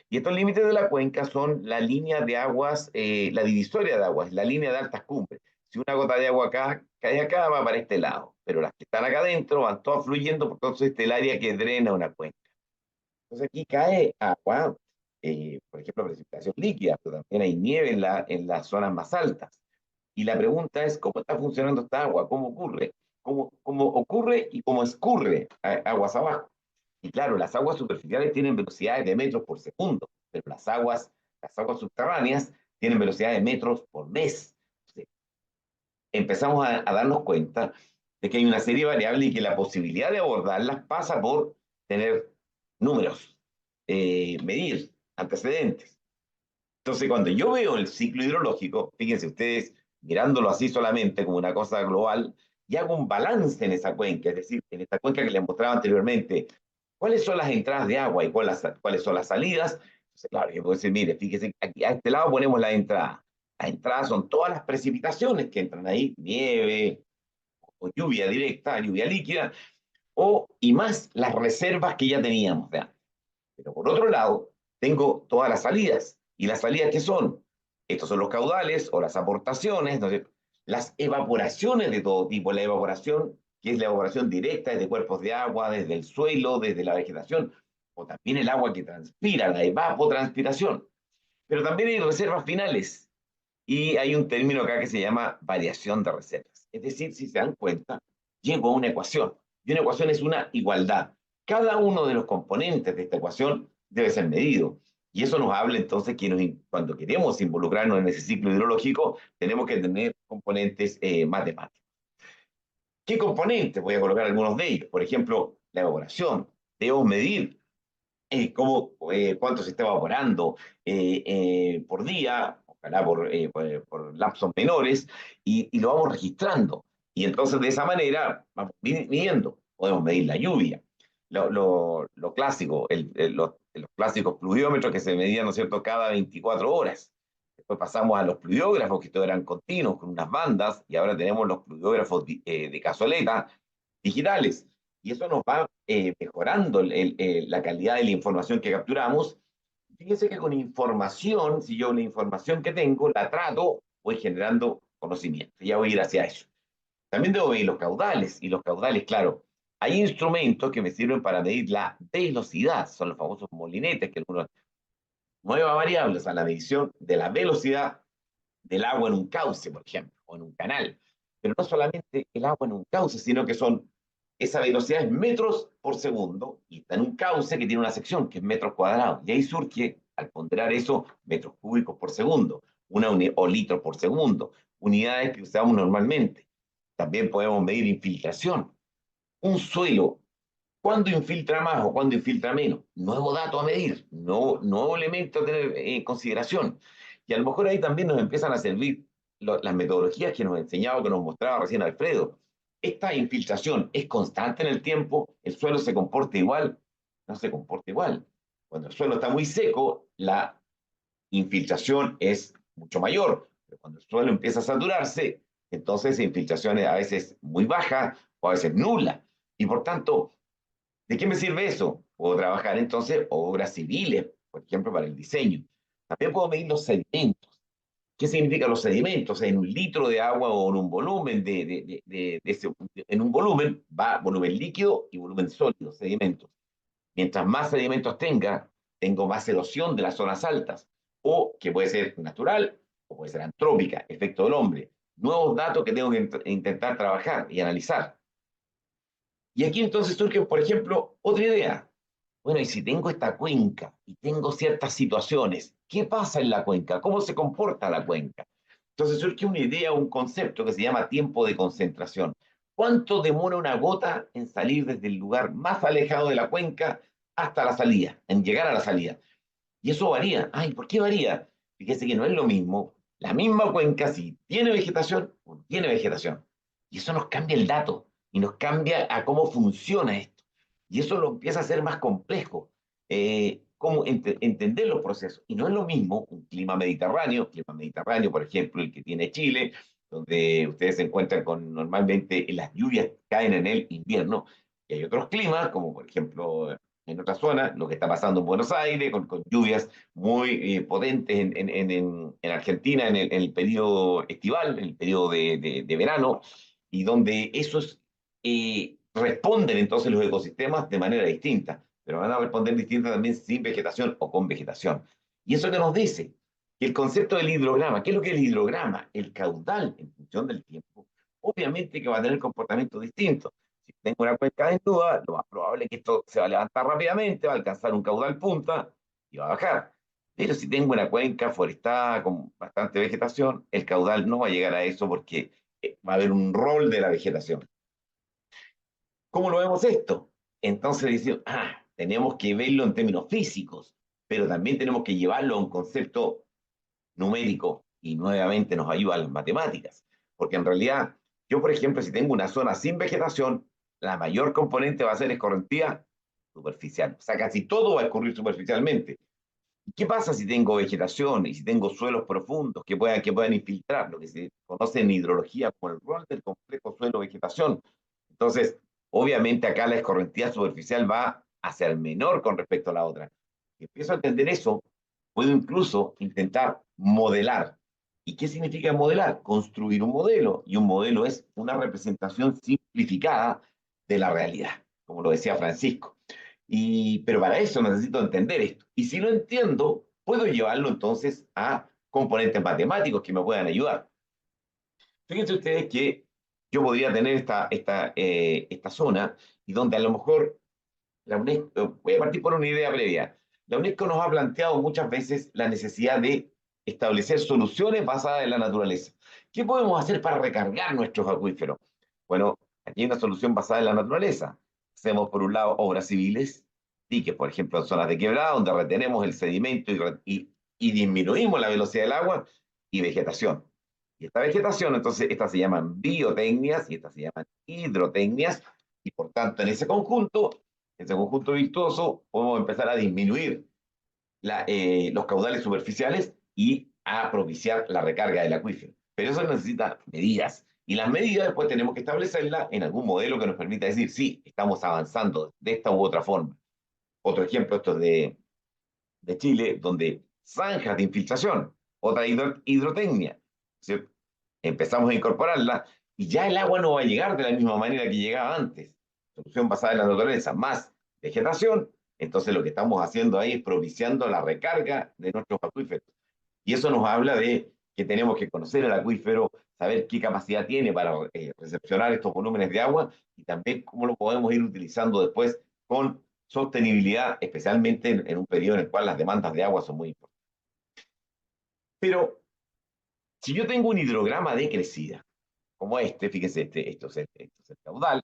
Y estos límites de la cuenca son la línea de aguas, la divisoria de aguas, la línea de altas cumbres. Si una gota de agua acá cae acá, va para este lado, pero las que están acá adentro van todas fluyendo, por entonces este es el área que drena una cuenca. Entonces aquí cae agua, por ejemplo, precipitación líquida, pero también hay nieve en las zonas más altas. Y la pregunta es, ¿cómo está funcionando esta agua? ¿Cómo ocurre? ¿Cómo ocurre y cómo escurre aguas abajo? Y claro, las aguas superficiales tienen velocidades de metros por segundo, pero las aguas subterráneas tienen velocidades de metros por mes. Entonces, empezamos a darnos cuenta de que hay una serie de variables y que la posibilidad de abordarlas pasa por tener números, medir antecedentes. Entonces, cuando yo veo el ciclo hidrológico, fíjense ustedes, mirándolo así solamente como una cosa global, y hago un balance en esa cuenca, es decir, en esta cuenca que les mostraba anteriormente, cuáles son las entradas de agua y cuáles son las salidas. Entonces, claro, yo puedo decir, mire, fíjese, aquí a este lado ponemos la entrada. Las entradas son todas las precipitaciones que entran ahí, nieve o lluvia directa, lluvia líquida, y más las reservas que ya teníamos. ¿Verdad? Pero por otro lado, tengo todas las salidas. ¿Y las salidas qué son? Estos son los caudales o las aportaciones, entonces, las evaporaciones de todo tipo. La evaporación, que es la evaporación directa desde cuerpos de agua, desde el suelo, desde la vegetación, o también el agua que transpira, la evapotranspiración. Pero también hay reservas finales. Y hay un término acá que se llama variación de reservas. Es decir, si se dan cuenta, llego a una ecuación. Y una ecuación es una igualdad. Cada uno de los componentes de esta ecuación debe ser medido. Y eso nos habla entonces que cuando queremos involucrarnos en ese ciclo hidrológico, tenemos que tener componentes matemáticos. ¿Qué componentes? Voy a colocar algunos de ellos. Por ejemplo, la evaporación. Debemos medir cuánto se está evaporando por día, ojalá por lapsos menores, y lo vamos registrando. Y entonces de esa manera vamos midiendo. Podemos medir la lluvia. Lo clásico, los clásicos pluviómetros que se medían, ¿no es cierto?, cada 24 horas. Después pasamos a los pluviógrafos, que estos eran continuos, con unas bandas, y ahora tenemos los pluviógrafos de cazoleta digitales. Y eso nos va mejorando la calidad de la información que capturamos. Fíjense que con información, si yo la información que tengo la trato, voy generando conocimiento. Ya voy a ir hacia eso. También debo medir los caudales, y los caudales, claro, hay instrumentos que me sirven para medir la velocidad, son los famosos molinetes, que algunos nueva variable, o sea, la medición de la velocidad del agua en un cauce, por ejemplo, o en un canal. Pero no solamente el agua en un cauce, sino que esa velocidad es metros por segundo, y está en un cauce que tiene una sección, que es metros cuadrados. Y ahí surge, al ponderar eso, metros cúbicos por segundo, o litros por segundo, unidades que usamos normalmente. También podemos medir infiltración. Un suelo, ¿cuándo infiltra más o cuándo infiltra menos? Nuevo dato a medir, nuevo elemento a tener en consideración. Y a lo mejor ahí también nos empiezan a servir las metodologías que nos enseñaba, que nos mostraba recién Alfredo. Esta infiltración es constante en el tiempo, el suelo se comporta igual, no se comporta igual. Cuando el suelo está muy seco, la infiltración es mucho mayor, pero cuando el suelo empieza a saturarse, entonces la infiltración es a veces muy baja o a veces nula. Y por tanto, ¿de qué me sirve eso? Puedo trabajar entonces obras civiles, por ejemplo, para el diseño. También puedo medir los sedimentos. ¿Qué significan los sedimentos? En un litro de agua o en un volumen en un volumen va volumen líquido y volumen sólido, sedimentos. Mientras más sedimentos tengo más erosión de las zonas altas, o que puede ser natural o puede ser antrópica, efecto del hombre. Nuevos datos que tengo que intentar trabajar y analizar. Y aquí entonces surge, por ejemplo, otra idea. Bueno, y si tengo esta cuenca y tengo ciertas situaciones, ¿qué pasa en la cuenca? ¿Cómo se comporta la cuenca? Entonces surge una idea, un concepto que se llama tiempo de concentración. ¿Cuánto demora una gota en salir desde el lugar más alejado de la cuenca hasta la salida, en llegar a la salida? Y eso varía. Ay, ¿por qué varía? Fíjese que no es lo mismo la misma cuenca si tiene vegetación o no tiene vegetación. Y eso nos cambia el dato y nos cambia a cómo funciona esto. Y eso lo empieza a hacer más complejo, cómo entender los procesos. Y no es lo mismo un clima mediterráneo, por ejemplo, el que tiene Chile, donde ustedes se encuentran con normalmente las lluvias caen en el invierno, y hay otros climas, como por ejemplo en otra zona, lo que está pasando en Buenos Aires, con lluvias muy potentes en Argentina en el periodo estival, en el periodo de verano, y donde esos responden entonces los ecosistemas de manera distinta, pero van a responder distinta también sin vegetación o con vegetación. Y eso que nos dice que el concepto del hidrograma, ¿qué es lo que es el hidrograma? El caudal en función del tiempo, obviamente que va a tener comportamientos distintos. Si tengo una cuenca desnuda, lo más probable es que esto se va a levantar rápidamente, va a alcanzar un caudal punta y va a bajar. Pero si tengo una cuenca forestada con bastante vegetación, el caudal no va a llegar a eso porque va a haber un rol de la vegetación. ¿Cómo lo vemos esto? Entonces decimos, tenemos que verlo en términos físicos, pero también tenemos que llevarlo a un concepto numérico y nuevamente nos ayuda a las matemáticas. Porque en realidad, yo por ejemplo, si tengo una zona sin vegetación, la mayor componente va a ser escorrentía superficial. O sea, casi todo va a escurrir superficialmente. ¿Y qué pasa si tengo vegetación y si tengo suelos profundos que puedan infiltrar? Lo que se conoce en hidrología como el rol del complejo suelo-vegetación. Entonces, obviamente acá la escorrentía superficial va a ser menor con respecto a la otra. Si empiezo a entender eso, puedo incluso intentar modelar. ¿Y qué significa modelar? Construir un modelo. Y un modelo es una representación simplificada de la realidad, como lo decía Francisco. Pero para eso necesito entender esto. Y si lo entiendo, puedo llevarlo entonces a componentes matemáticos que me puedan ayudar. Fíjense ustedes que yo podría tener esta zona y donde a lo mejor la UNESCO, voy a partir por una idea previa. La UNESCO nos ha planteado muchas veces la necesidad de establecer soluciones basadas en la naturaleza. ¿Qué podemos hacer para recargar nuestros acuíferos? Bueno, aquí hay una solución basada en la naturaleza. Hacemos, por un lado, obras civiles, diques, por ejemplo, en zonas de quebrada, donde retenemos el sedimento y disminuimos la velocidad del agua, y vegetación. Y esta vegetación, entonces, estas se llaman biotecnias y estas se llaman hidrotecnias, y por tanto, en ese conjunto virtuoso, podemos empezar a disminuir los caudales superficiales y a propiciar la recarga del acuífero. Pero eso necesita medidas. Y las medidas después tenemos que establecerlas en algún modelo que nos permita decir, sí, estamos avanzando de esta u otra forma. Otro ejemplo, esto es de Chile, donde zanjas de infiltración, otra hidrotecnia, ¿sí? Empezamos a incorporarla y ya el agua no va a llegar de la misma manera que llegaba antes. Solución basada en la naturaleza, más vegetación. Entonces lo que estamos haciendo ahí es propiciando la recarga de nuestros acuíferos. Y eso nos habla de que tenemos que conocer el acuífero, saber qué capacidad tiene para recepcionar estos volúmenes de agua y también cómo lo podemos ir utilizando después con sostenibilidad, especialmente en un periodo en el cual las demandas de agua son muy importantes. Pero si yo tengo un hidrograma de crecida, como fíjense, esto es el caudal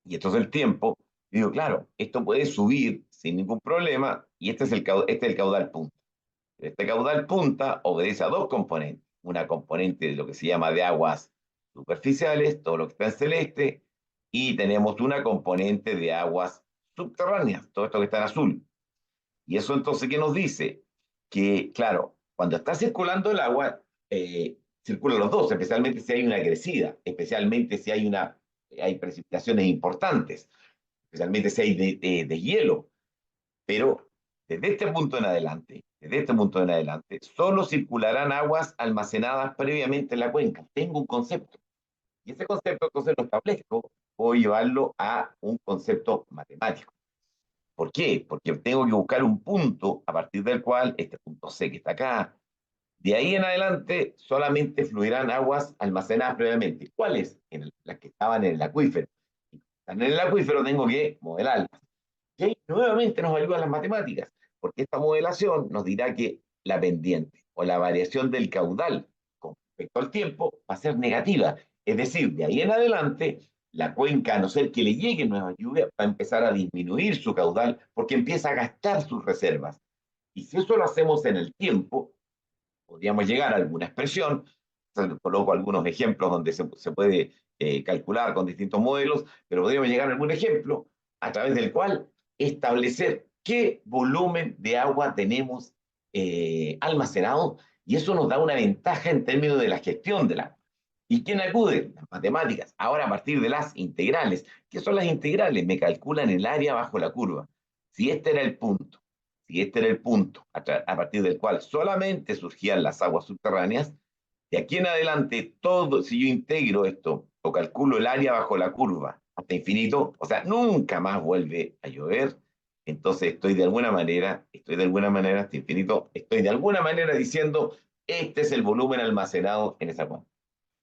y esto es el tiempo, y digo, claro, esto puede subir sin ningún problema y este es el caudal punta. Este caudal punta obedece a dos componentes. Una componente de lo que se llama de aguas superficiales, todo lo que está en celeste, y tenemos una componente de aguas subterráneas, todo esto que está en azul. Y eso entonces, ¿qué nos dice? Que, claro, cuando está circulando el agua, circulan los dos, especialmente si hay una crecida, especialmente si hay precipitaciones importantes, especialmente si hay de hielo. Pero desde este punto en adelante, desde este punto en adelante, solo circularán aguas almacenadas previamente en la cuenca. Tengo un concepto. Y ese concepto, entonces, lo establezco, puedo llevarlo a un concepto matemático. ¿Por qué? Porque tengo que buscar un punto a partir del cual, este punto C que está acá, de ahí en adelante solamente fluirán aguas almacenadas previamente. ¿Cuáles? Las que estaban en el acuífero. Si están en el acuífero, tengo que modelarlas. Y ahí nuevamente nos ayudan las matemáticas, porque esta modelación nos dirá que la pendiente o la variación del caudal con respecto al tiempo va a ser negativa. Es decir, de ahí en adelante, la cuenca, a no ser que le lleguen nuevas lluvias, va a empezar a disminuir su caudal porque empieza a gastar sus reservas. Y si eso lo hacemos en el tiempo, podríamos llegar a alguna expresión. Coloco algunos ejemplos donde se puede calcular con distintos modelos, pero podríamos llegar a algún ejemplo a través del cual establecer qué volumen de agua tenemos almacenado, y eso nos da una ventaja en términos de la gestión del agua. ¿Y quién acude? Las matemáticas. Ahora, a partir de las integrales. ¿Qué son las integrales? Me calculan el área bajo la curva. Si este era el punto, a partir del cual solamente surgían las aguas subterráneas, de aquí en adelante, todo, si yo integro esto o calculo el área bajo la curva hasta infinito, o sea, nunca más vuelve a llover, entonces estoy de alguna manera hasta infinito, estoy de alguna manera diciendo, este es el volumen almacenado en esa cuenca.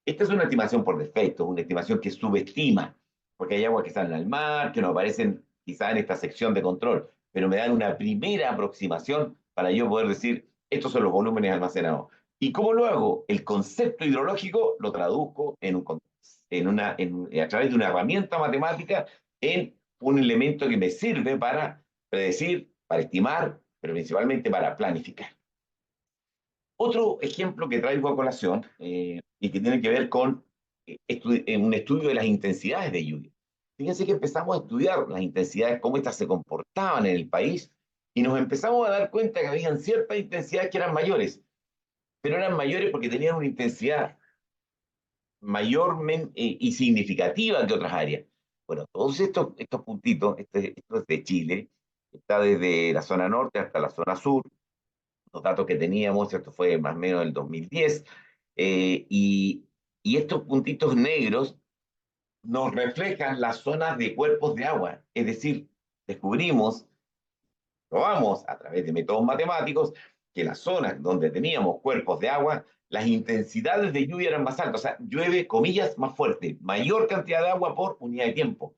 Esta es una estimación por defecto, una estimación que subestima, porque hay aguas que salen al mar, que no aparecen quizá en esta sección de control, pero me dan una primera aproximación para yo poder decir, estos son los volúmenes almacenados. ¿Y cómo lo hago? El concepto hidrológico lo traduzco a través de una herramienta matemática en un elemento que me sirve para predecir, para estimar, pero principalmente para planificar. Otro ejemplo que traigo a colación y que tiene que ver con un estudio de las intensidades de lluvia. Fíjense que empezamos a estudiar las intensidades, cómo estas se comportaban en el país, y nos empezamos a dar cuenta que habían ciertas intensidades que eran mayores, pero eran mayores porque tenían una intensidad mayor y significativa que otras áreas. Bueno, todos estos puntitos, esto es de Chile, está desde la zona norte hasta la zona sur. Los datos que teníamos, esto fue más o menos el 2010, y estos puntitos negros nos reflejan las zonas de cuerpos de agua, es decir, probamos a través de métodos matemáticos que las zonas donde teníamos cuerpos de agua, las intensidades de lluvia eran más altas, o sea, llueve, comillas, más fuerte, mayor cantidad de agua por unidad de tiempo.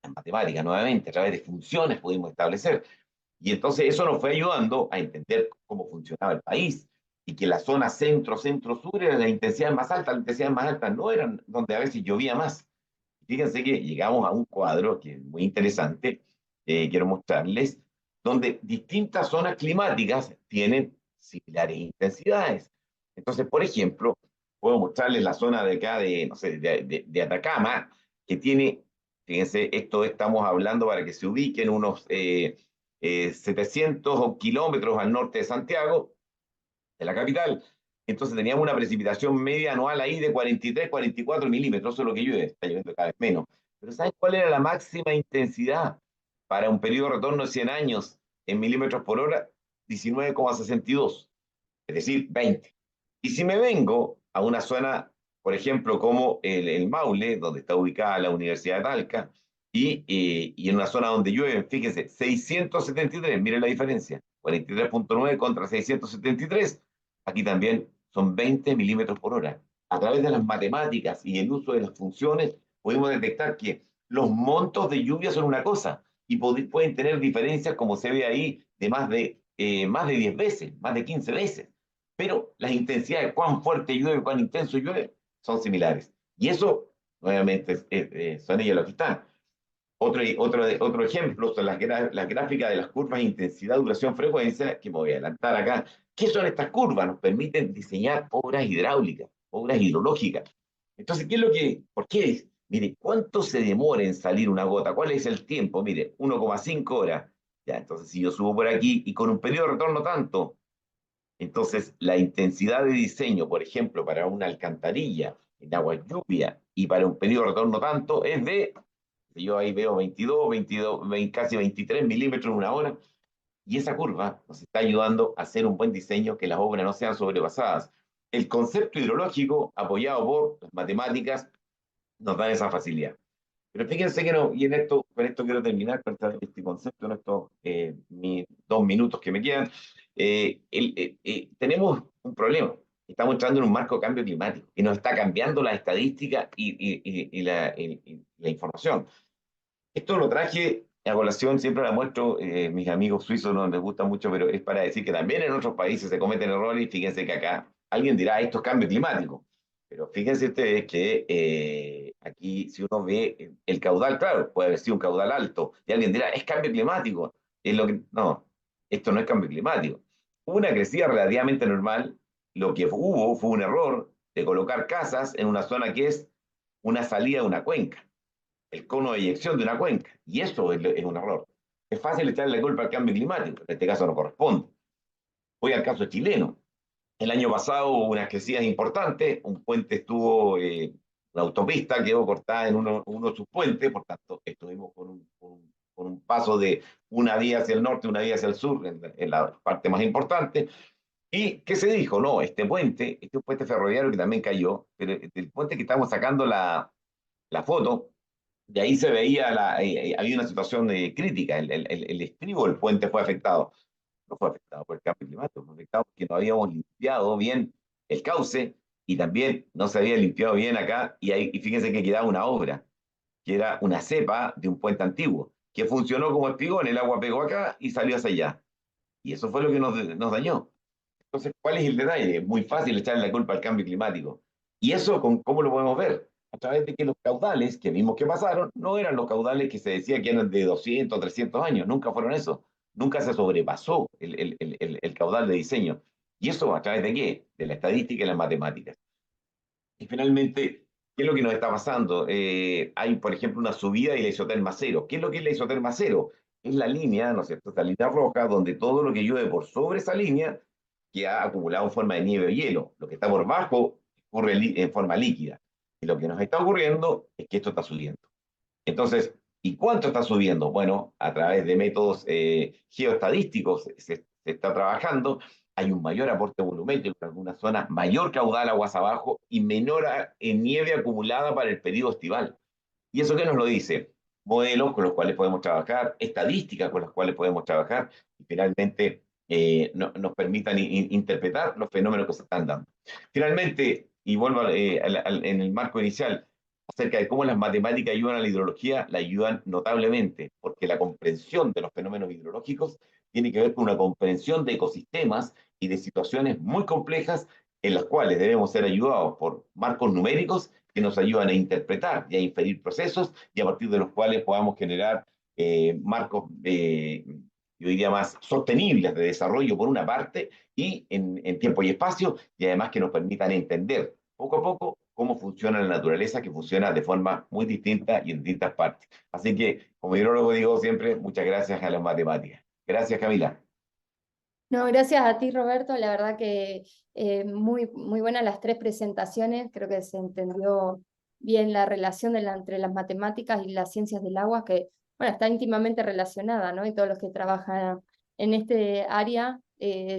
En matemática, nuevamente, a través de funciones pudimos establecer. Y entonces eso nos fue ayudando a entender cómo funcionaba el país y que la zona centro-sur eran las intensidades más altas no eran donde a veces llovía más. Fíjense que llegamos a un cuadro que es muy interesante, quiero mostrarles, donde distintas zonas climáticas tienen similares intensidades. Entonces, por ejemplo, puedo mostrarles la zona de acá no sé, de Atacama, que tiene, fíjense, esto estamos hablando para que se ubiquen unos 700 kilómetros al norte de Santiago, de la capital. Entonces teníamos una precipitación media anual ahí de 43, 44 milímetros, eso es lo que llueve, está lloviendo cada vez menos. Pero ¿saben cuál era la máxima intensidad para un periodo de retorno de 100 años en milímetros por hora? 19,62, es decir, 20. Y si me vengo a una zona, por ejemplo, como el Maule, donde está ubicada la Universidad de Talca, y en una zona donde llueve, fíjense, 673, miren la diferencia, 43,9 contra 673, aquí también son 20 milímetros por hora. A través de las matemáticas y el uso de las funciones, podemos detectar que los montos de lluvia son una cosa, y pueden tener diferencias, como se ve ahí, de más de 10 veces, más de 15 veces. Pero las intensidades, cuán fuerte llueve, cuán intenso llueve, son similares. Y eso, nuevamente, son ellos los que están. Otro ejemplo son las gráficas de las curvas de intensidad, duración, frecuencia, que me voy a adelantar acá. ¿Qué son estas curvas? Nos permiten diseñar obras hidráulicas, obras hidrológicas. Entonces, ¿por qué? Mire, ¿cuánto se demora en salir una gota? ¿Cuál es el tiempo? Mire, 1,5 horas. Ya, entonces, si yo subo por aquí y con un periodo de retorno tanto, entonces la intensidad de diseño, por ejemplo, para una alcantarilla en agua lluvia y para un periodo de retorno tanto, es de, yo ahí veo 22, casi 23 milímetros en una hora. Y esa curva nos está ayudando a hacer un buen diseño, que las obras no sean sobrepasadas. El concepto hidrológico, apoyado por las matemáticas, nos da esa facilidad. Pero fíjense que no, y con esto quiero terminar con este concepto, en estos mis 2 minutos que me quedan. Tenemos un problema. Estamos entrando en un marco de cambio climático y nos está cambiando la estadística y la información. Esto lo traje a colación, siempre la muestro, mis amigos suizos no les gusta mucho, pero es para decir que también en otros países se cometen errores y fíjense que acá alguien dirá, esto es cambio climático. Pero fíjense ustedes que aquí, si uno ve el caudal, claro, puede haber sido un caudal alto, y alguien dirá, es cambio climático. No, esto no es cambio climático. Hubo una crecida relativamente normal, lo que hubo fue un error de colocar casas en una zona que es una salida de una cuenca, el cono de eyección de una cuenca, y eso es un error. Es fácil echarle la culpa al cambio climático, en este caso no corresponde. Voy al caso chileno. El año pasado hubo unas crecidas importantes, un puente estuvo, una autopista quedó cortada en uno de sus puentes, por tanto estuvimos con un paso de una vía hacia el norte, una vía hacia el sur, en la parte más importante. ¿Y qué se dijo? No, este es un puente ferroviario que también cayó, pero el puente que estamos sacando la foto, de ahí se veía, había una situación crítica, el estribo del puente fue afectado. No fue afectado por el cambio climático, fue afectado porque no habíamos limpiado bien el cauce y también no se había limpiado bien acá, y fíjense que quedaba una obra, que era una cepa de un puente antiguo, que funcionó como espigón, el agua pegó acá y salió hacia allá. Y eso fue lo que nos dañó. Entonces, ¿cuál es el detalle? Es muy fácil echarle la culpa al cambio climático. ¿Y eso cómo lo podemos ver? A través de que los caudales que vimos que pasaron no eran los caudales que se decía que eran de 200, 300 años, nunca fueron eso. Nunca se sobrepasó el caudal de diseño. ¿Y eso a través de qué? De la estadística y las matemáticas. Y finalmente, ¿qué es lo que nos está pasando? Hay, por ejemplo, una subida y la isoterma cero. ¿Qué es lo que es la isoterma cero? Es la línea, ¿no es cierto? Esta línea roja, donde todo lo que llueve por sobre esa línea queda acumulado en forma de nieve o hielo. Lo que está por bajo ocurre en forma líquida. Y lo que nos está ocurriendo es que esto está subiendo. Entonces, ¿y cuánto está subiendo? Bueno, a través de métodos geoestadísticos se está trabajando. Hay un mayor aporte volumétrico en algunas zonas, mayor caudal aguas abajo y menor en nieve acumulada para el periodo estival. ¿Y eso qué nos lo dice? Modelos con los cuales podemos trabajar, estadísticas con las cuales podemos trabajar y finalmente nos permitan interpretar los fenómenos que se están dando. Finalmente, y vuelvo en el marco inicial, acerca de cómo las matemáticas ayudan a la hidrología, la ayudan notablemente, porque la comprensión de los fenómenos hidrológicos tiene que ver con una comprensión de ecosistemas y de situaciones muy complejas en las cuales debemos ser ayudados por marcos numéricos que nos ayudan a interpretar y a inferir procesos y a partir de los cuales podamos generar marcos, yo diría, más sostenibles de desarrollo por una parte y en tiempo y espacio, y además que nos permitan entender poco a poco cómo funciona la naturaleza, que funciona de forma muy distinta y en distintas partes. Así que, como hidrólogo digo siempre, muchas gracias a las matemáticas. Gracias, Camila. No, gracias a ti, Roberto. La verdad que muy, muy buenas las tres presentaciones. Creo que se entendió bien la relación entre las matemáticas y las ciencias del agua, que bueno, está íntimamente relacionada, ¿no? Y todos los que trabajan en este área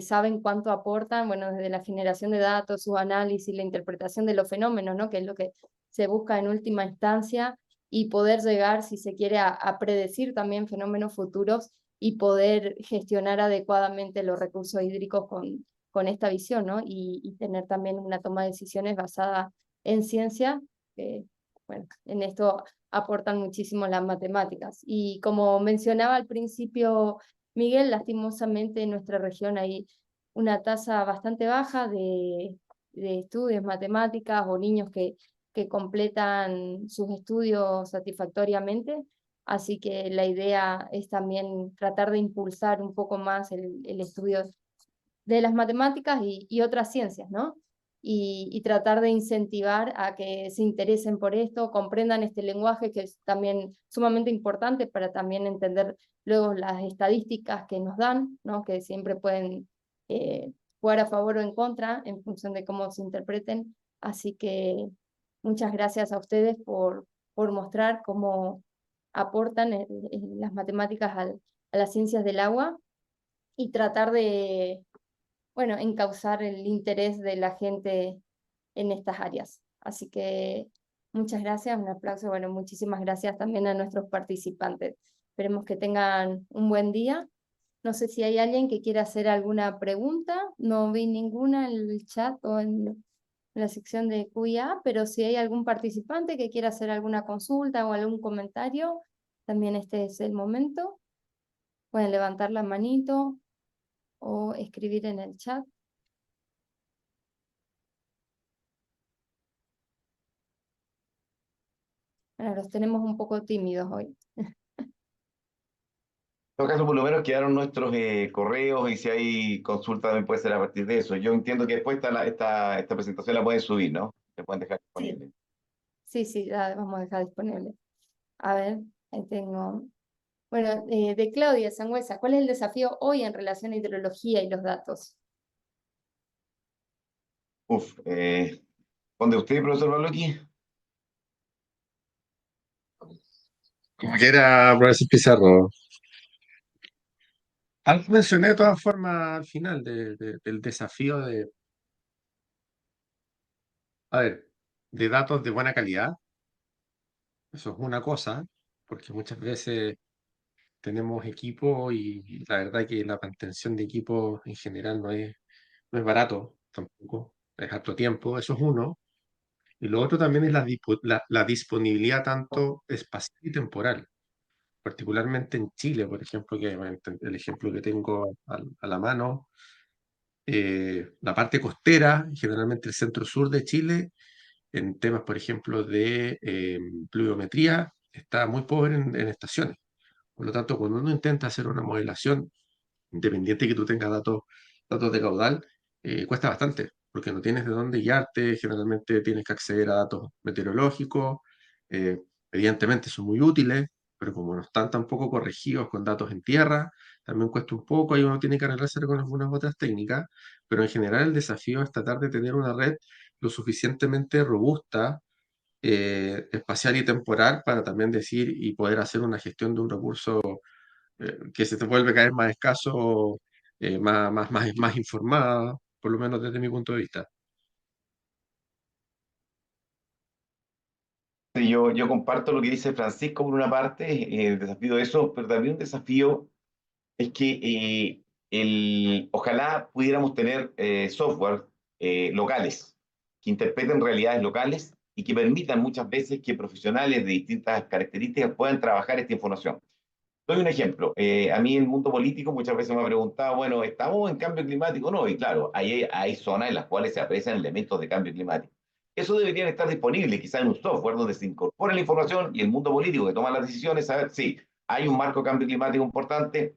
saben cuánto aportan, bueno, desde la generación de datos, su análisis, la interpretación de los fenómenos, ¿no? Que es lo que se busca en última instancia, y poder llegar, si se quiere, a predecir también fenómenos futuros y poder gestionar adecuadamente los recursos hídricos con esta visión, ¿no? Y tener también una toma de decisiones basada en ciencia, que, bueno, en esto aportan muchísimo las matemáticas. Y como mencionaba al principio Miguel, lastimosamente en nuestra región hay una tasa bastante baja de estudios matemáticas o niños que completan sus estudios satisfactoriamente. Así que la idea es también tratar de impulsar un poco más el estudio de las matemáticas y otras ciencias, ¿no? Y tratar de incentivar a que se interesen por esto, comprendan este lenguaje que es también sumamente importante para también entender luego las estadísticas que nos dan, ¿no? Que siempre pueden jugar a favor o en contra en función de cómo se interpreten. Así que muchas gracias a ustedes por mostrar cómo aportan las matemáticas a las ciencias del agua. y tratar de, bueno, encauzar el interés de la gente en estas áreas. Así que muchas gracias, un aplauso, bueno, muchísimas gracias también a nuestros participantes. Esperemos que tengan un buen día. No sé si hay alguien que quiera hacer alguna pregunta, no vi ninguna en el chat o en la sección de QIA, pero si hay algún participante que quiera hacer alguna consulta o algún comentario, también este es el momento. Pueden levantar la manito o escribir en el chat. Bueno, los tenemos un poco tímidos hoy. En todo caso, por lo menos quedaron nuestros correos y si hay consulta también puede ser a partir de eso. Yo entiendo que después esta presentación la pueden subir, ¿no? Se pueden dejar disponible. Sí, ya vamos a dejar disponible. A ver, ahí tengo. Bueno, de Claudia Sangüesa, ¿cuál es el desafío hoy en relación a hidrología y los datos? ¿Dónde usted, profesor Baloqui? Como quiera, profesor Pizarro. Algo mencioné de todas formas al final del desafío de datos de buena calidad. Eso es una cosa, porque muchas veces tenemos equipo y la verdad que la mantención de equipo en general no es barato tampoco, es harto tiempo, eso es uno. Y lo otro también es la disponibilidad tanto espacial y temporal, particularmente en Chile, por ejemplo, que el ejemplo que tengo a la mano, la parte costera, generalmente el centro-sur de Chile, en temas, por ejemplo, de pluviometría, está muy pobre en estaciones. Por lo tanto, cuando uno intenta hacer una modelación, independiente que tú tengas datos de caudal, cuesta bastante, porque no tienes de dónde guiarte, generalmente tienes que acceder a datos meteorológicos, eh, evidentemente son muy útiles, pero como no están tampoco corregidos con datos en tierra, también cuesta un poco, ahí uno tiene que arreglarse con algunas otras técnicas, pero en general el desafío es tratar de tener una red lo suficientemente robusta, espacial y temporal para también decir y poder hacer una gestión de un recurso que se te vuelve cada vez más escaso, más informada, por lo menos desde mi punto de vista. Sí, yo comparto lo que dice Francisco por una parte, el desafío de eso, pero también un desafío es que ojalá pudiéramos tener software locales que interpreten realidades locales y que permitan muchas veces que profesionales de distintas características puedan trabajar esta información. Doy un ejemplo. A mí el mundo político muchas veces me ha preguntado, bueno, ¿estamos en cambio climático? No, y claro, hay zonas en las cuales se aprecian elementos de cambio climático. Eso debería estar disponible quizá en un software donde se incorpore la información y el mundo político que toma las decisiones, saber si hay un marco de cambio climático importante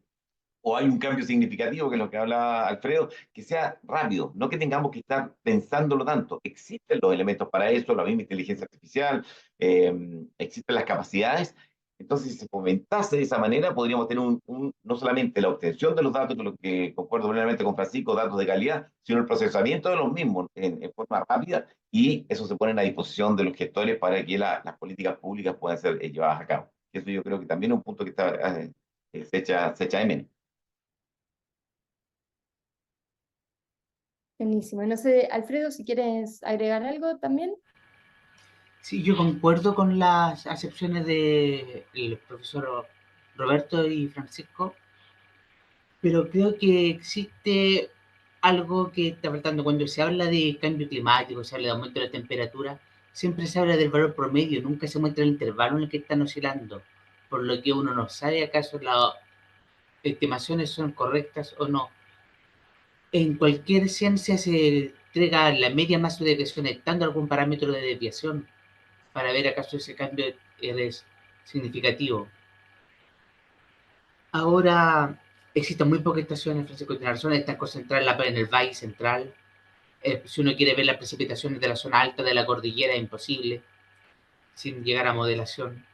o hay un cambio significativo, que es lo que hablaba Alfredo, que sea rápido, no que tengamos que estar pensándolo tanto. Existen los elementos para eso, la misma inteligencia artificial, existen las capacidades. Entonces, si se fomentase de esa manera, podríamos tener no solamente la obtención de los datos, con lo que concuerdo plenamente con Francisco, datos de calidad, sino el procesamiento de los mismos en forma rápida, y eso se pone a disposición de los gestores para que las políticas públicas puedan ser llevadas a cabo. Eso yo creo que también es un punto que se echa de menos. Buenísimo. No sé, Alfredo, si quieres agregar algo también. Sí, yo concuerdo con las acepciones del profesor Roberto y Francisco, pero creo que existe algo que está faltando. Cuando se habla de cambio climático, se habla de aumento de la temperatura, siempre se habla del valor promedio, nunca se muestra el intervalo en el que están oscilando, por lo que uno no sabe acaso las estimaciones son correctas o no. En cualquier ciencia se entrega la media masa de desviación, estando algún parámetro de desviación, para ver acaso ese cambio es significativo. Ahora existen muy pocas estaciones, Francisco tiene razón, están concentradas en el Valle Central. Si uno quiere ver las precipitaciones de la zona alta de la cordillera, es imposible, sin llegar a modelación.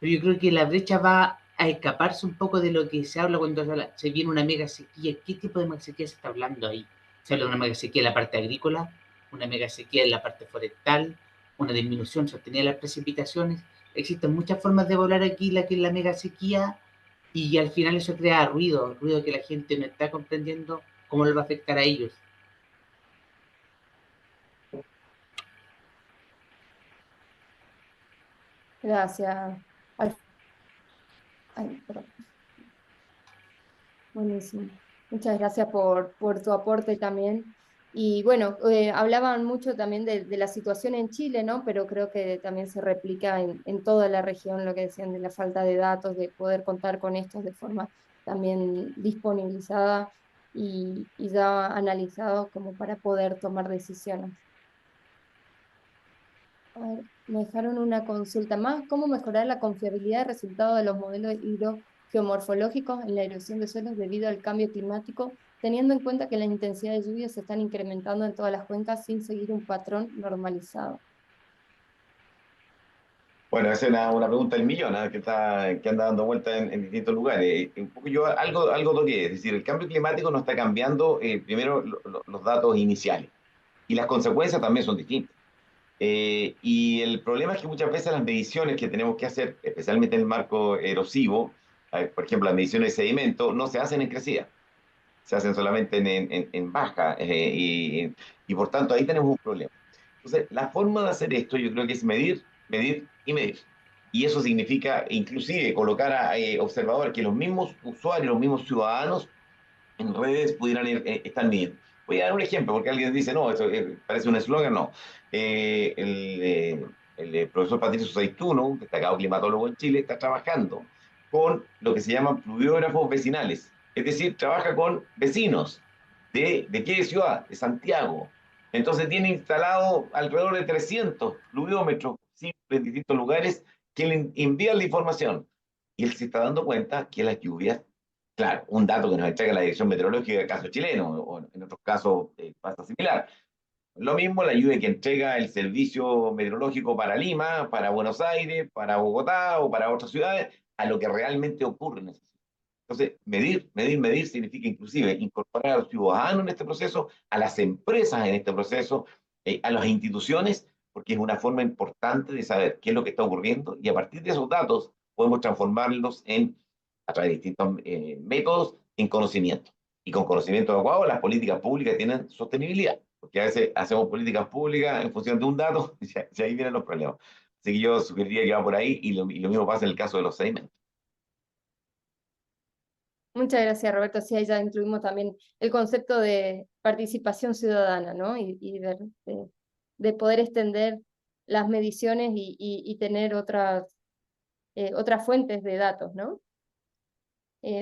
Pero yo creo que la brecha va a escaparse un poco de lo que se habla cuando se viene una mega sequía. ¿Qué tipo de mega sequía se está hablando ahí? Se habla de una mega sequía en la parte agrícola, una mega sequía en la parte forestal, una disminución sostenida de las precipitaciones. Existen muchas formas de evaluar aquí la que es la mega sequía y al final eso crea ruido que la gente no está comprendiendo cómo les va a afectar a ellos. Gracias. Ay, perdón. Buenísimo. Muchas gracias por tu aporte también. Y bueno, hablaban mucho también de la situación en Chile, ¿no? Pero creo que también se replica en toda la región lo que decían de la falta de datos, de poder contar con estos de forma también disponibilizada y ya analizado como para poder tomar decisiones. A ver, me dejaron una consulta más. ¿Cómo mejorar la confiabilidad de resultados de los modelos hidrogeomorfológicos en la erosión de suelos debido al cambio climático, teniendo en cuenta que las intensidades de lluvias se están incrementando en todas las cuencas sin seguir un patrón normalizado? Bueno, esa es una pregunta del millón, ¿ah? Que anda dando vueltas en distintos lugares. Un poco yo algo toqué, es decir, el cambio climático no está cambiando primero los datos iniciales y las consecuencias también son distintas. Y el problema es que muchas veces las mediciones que tenemos que hacer, especialmente en el marco erosivo, por ejemplo, las mediciones de sedimento, no se hacen en crecida, se hacen solamente en baja, y por tanto ahí tenemos un problema. Entonces, la forma de hacer esto yo creo que es medir, medir y medir. Y eso significa inclusive colocar a observadores, que los mismos usuarios, los mismos ciudadanos en redes pudieran estar midiendo. Voy a dar un ejemplo, porque alguien dice, no, eso parece un eslogan, no. El profesor Patricio Saituno, un destacado climatólogo en Chile, está trabajando con lo que se llaman pluviógrafos vecinales, es decir, trabaja con vecinos. ¿De qué ciudad? De Santiago. Entonces tiene instalado alrededor de 300 pluviómetros simples en distintos lugares que le envían la información. Y él se está dando cuenta que las lluvias, claro, un dato que nos entrega la Dirección Meteorológica del caso chileno, o en otros casos pasa similar. Lo mismo la lluvia que entrega el Servicio Meteorológico para Lima, para Buenos Aires, para Bogotá o para otras ciudades, a lo que realmente ocurre en esa ciudad. Entonces, medir significa inclusive incorporar a los ciudadanos en este proceso, a las empresas en este proceso, a las instituciones, porque es una forma importante de saber qué es lo que está ocurriendo y a partir de esos datos podemos transformarlos a través de distintos métodos, en conocimiento. Y con conocimiento adecuado, las políticas públicas tienen sostenibilidad, porque a veces hacemos políticas públicas en función de un dato y ahí vienen los problemas. Así que yo sugeriría que va por ahí y lo mismo pasa en el caso de los sedimentos. Muchas gracias, Roberto. Sí, ahí ya incluimos también el concepto de participación ciudadana, ¿no? Y de poder extender las mediciones y tener otras fuentes de datos, ¿no?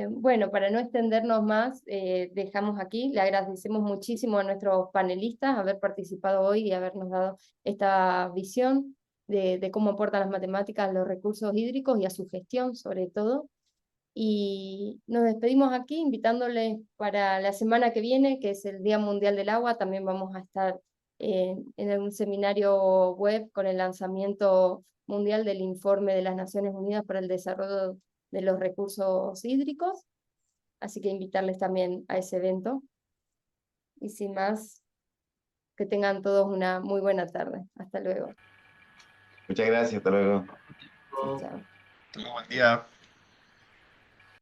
Bueno, para no extendernos más, dejamos aquí. Le agradecemos muchísimo a nuestros panelistas haber participado hoy y habernos dado esta visión de cómo aportan las matemáticas a los recursos hídricos y a su gestión, sobre todo. Y nos despedimos aquí invitándoles para la semana que viene, que es el Día Mundial del Agua. También vamos a estar en un seminario web con el lanzamiento mundial del informe de las Naciones Unidas para el Desarrollo de los Recursos Hídricos. Así que invitarles también a ese evento. Y sin más, que tengan todos una muy buena tarde. Hasta luego. Muchas gracias, hasta luego. Chao, chao. Buen día.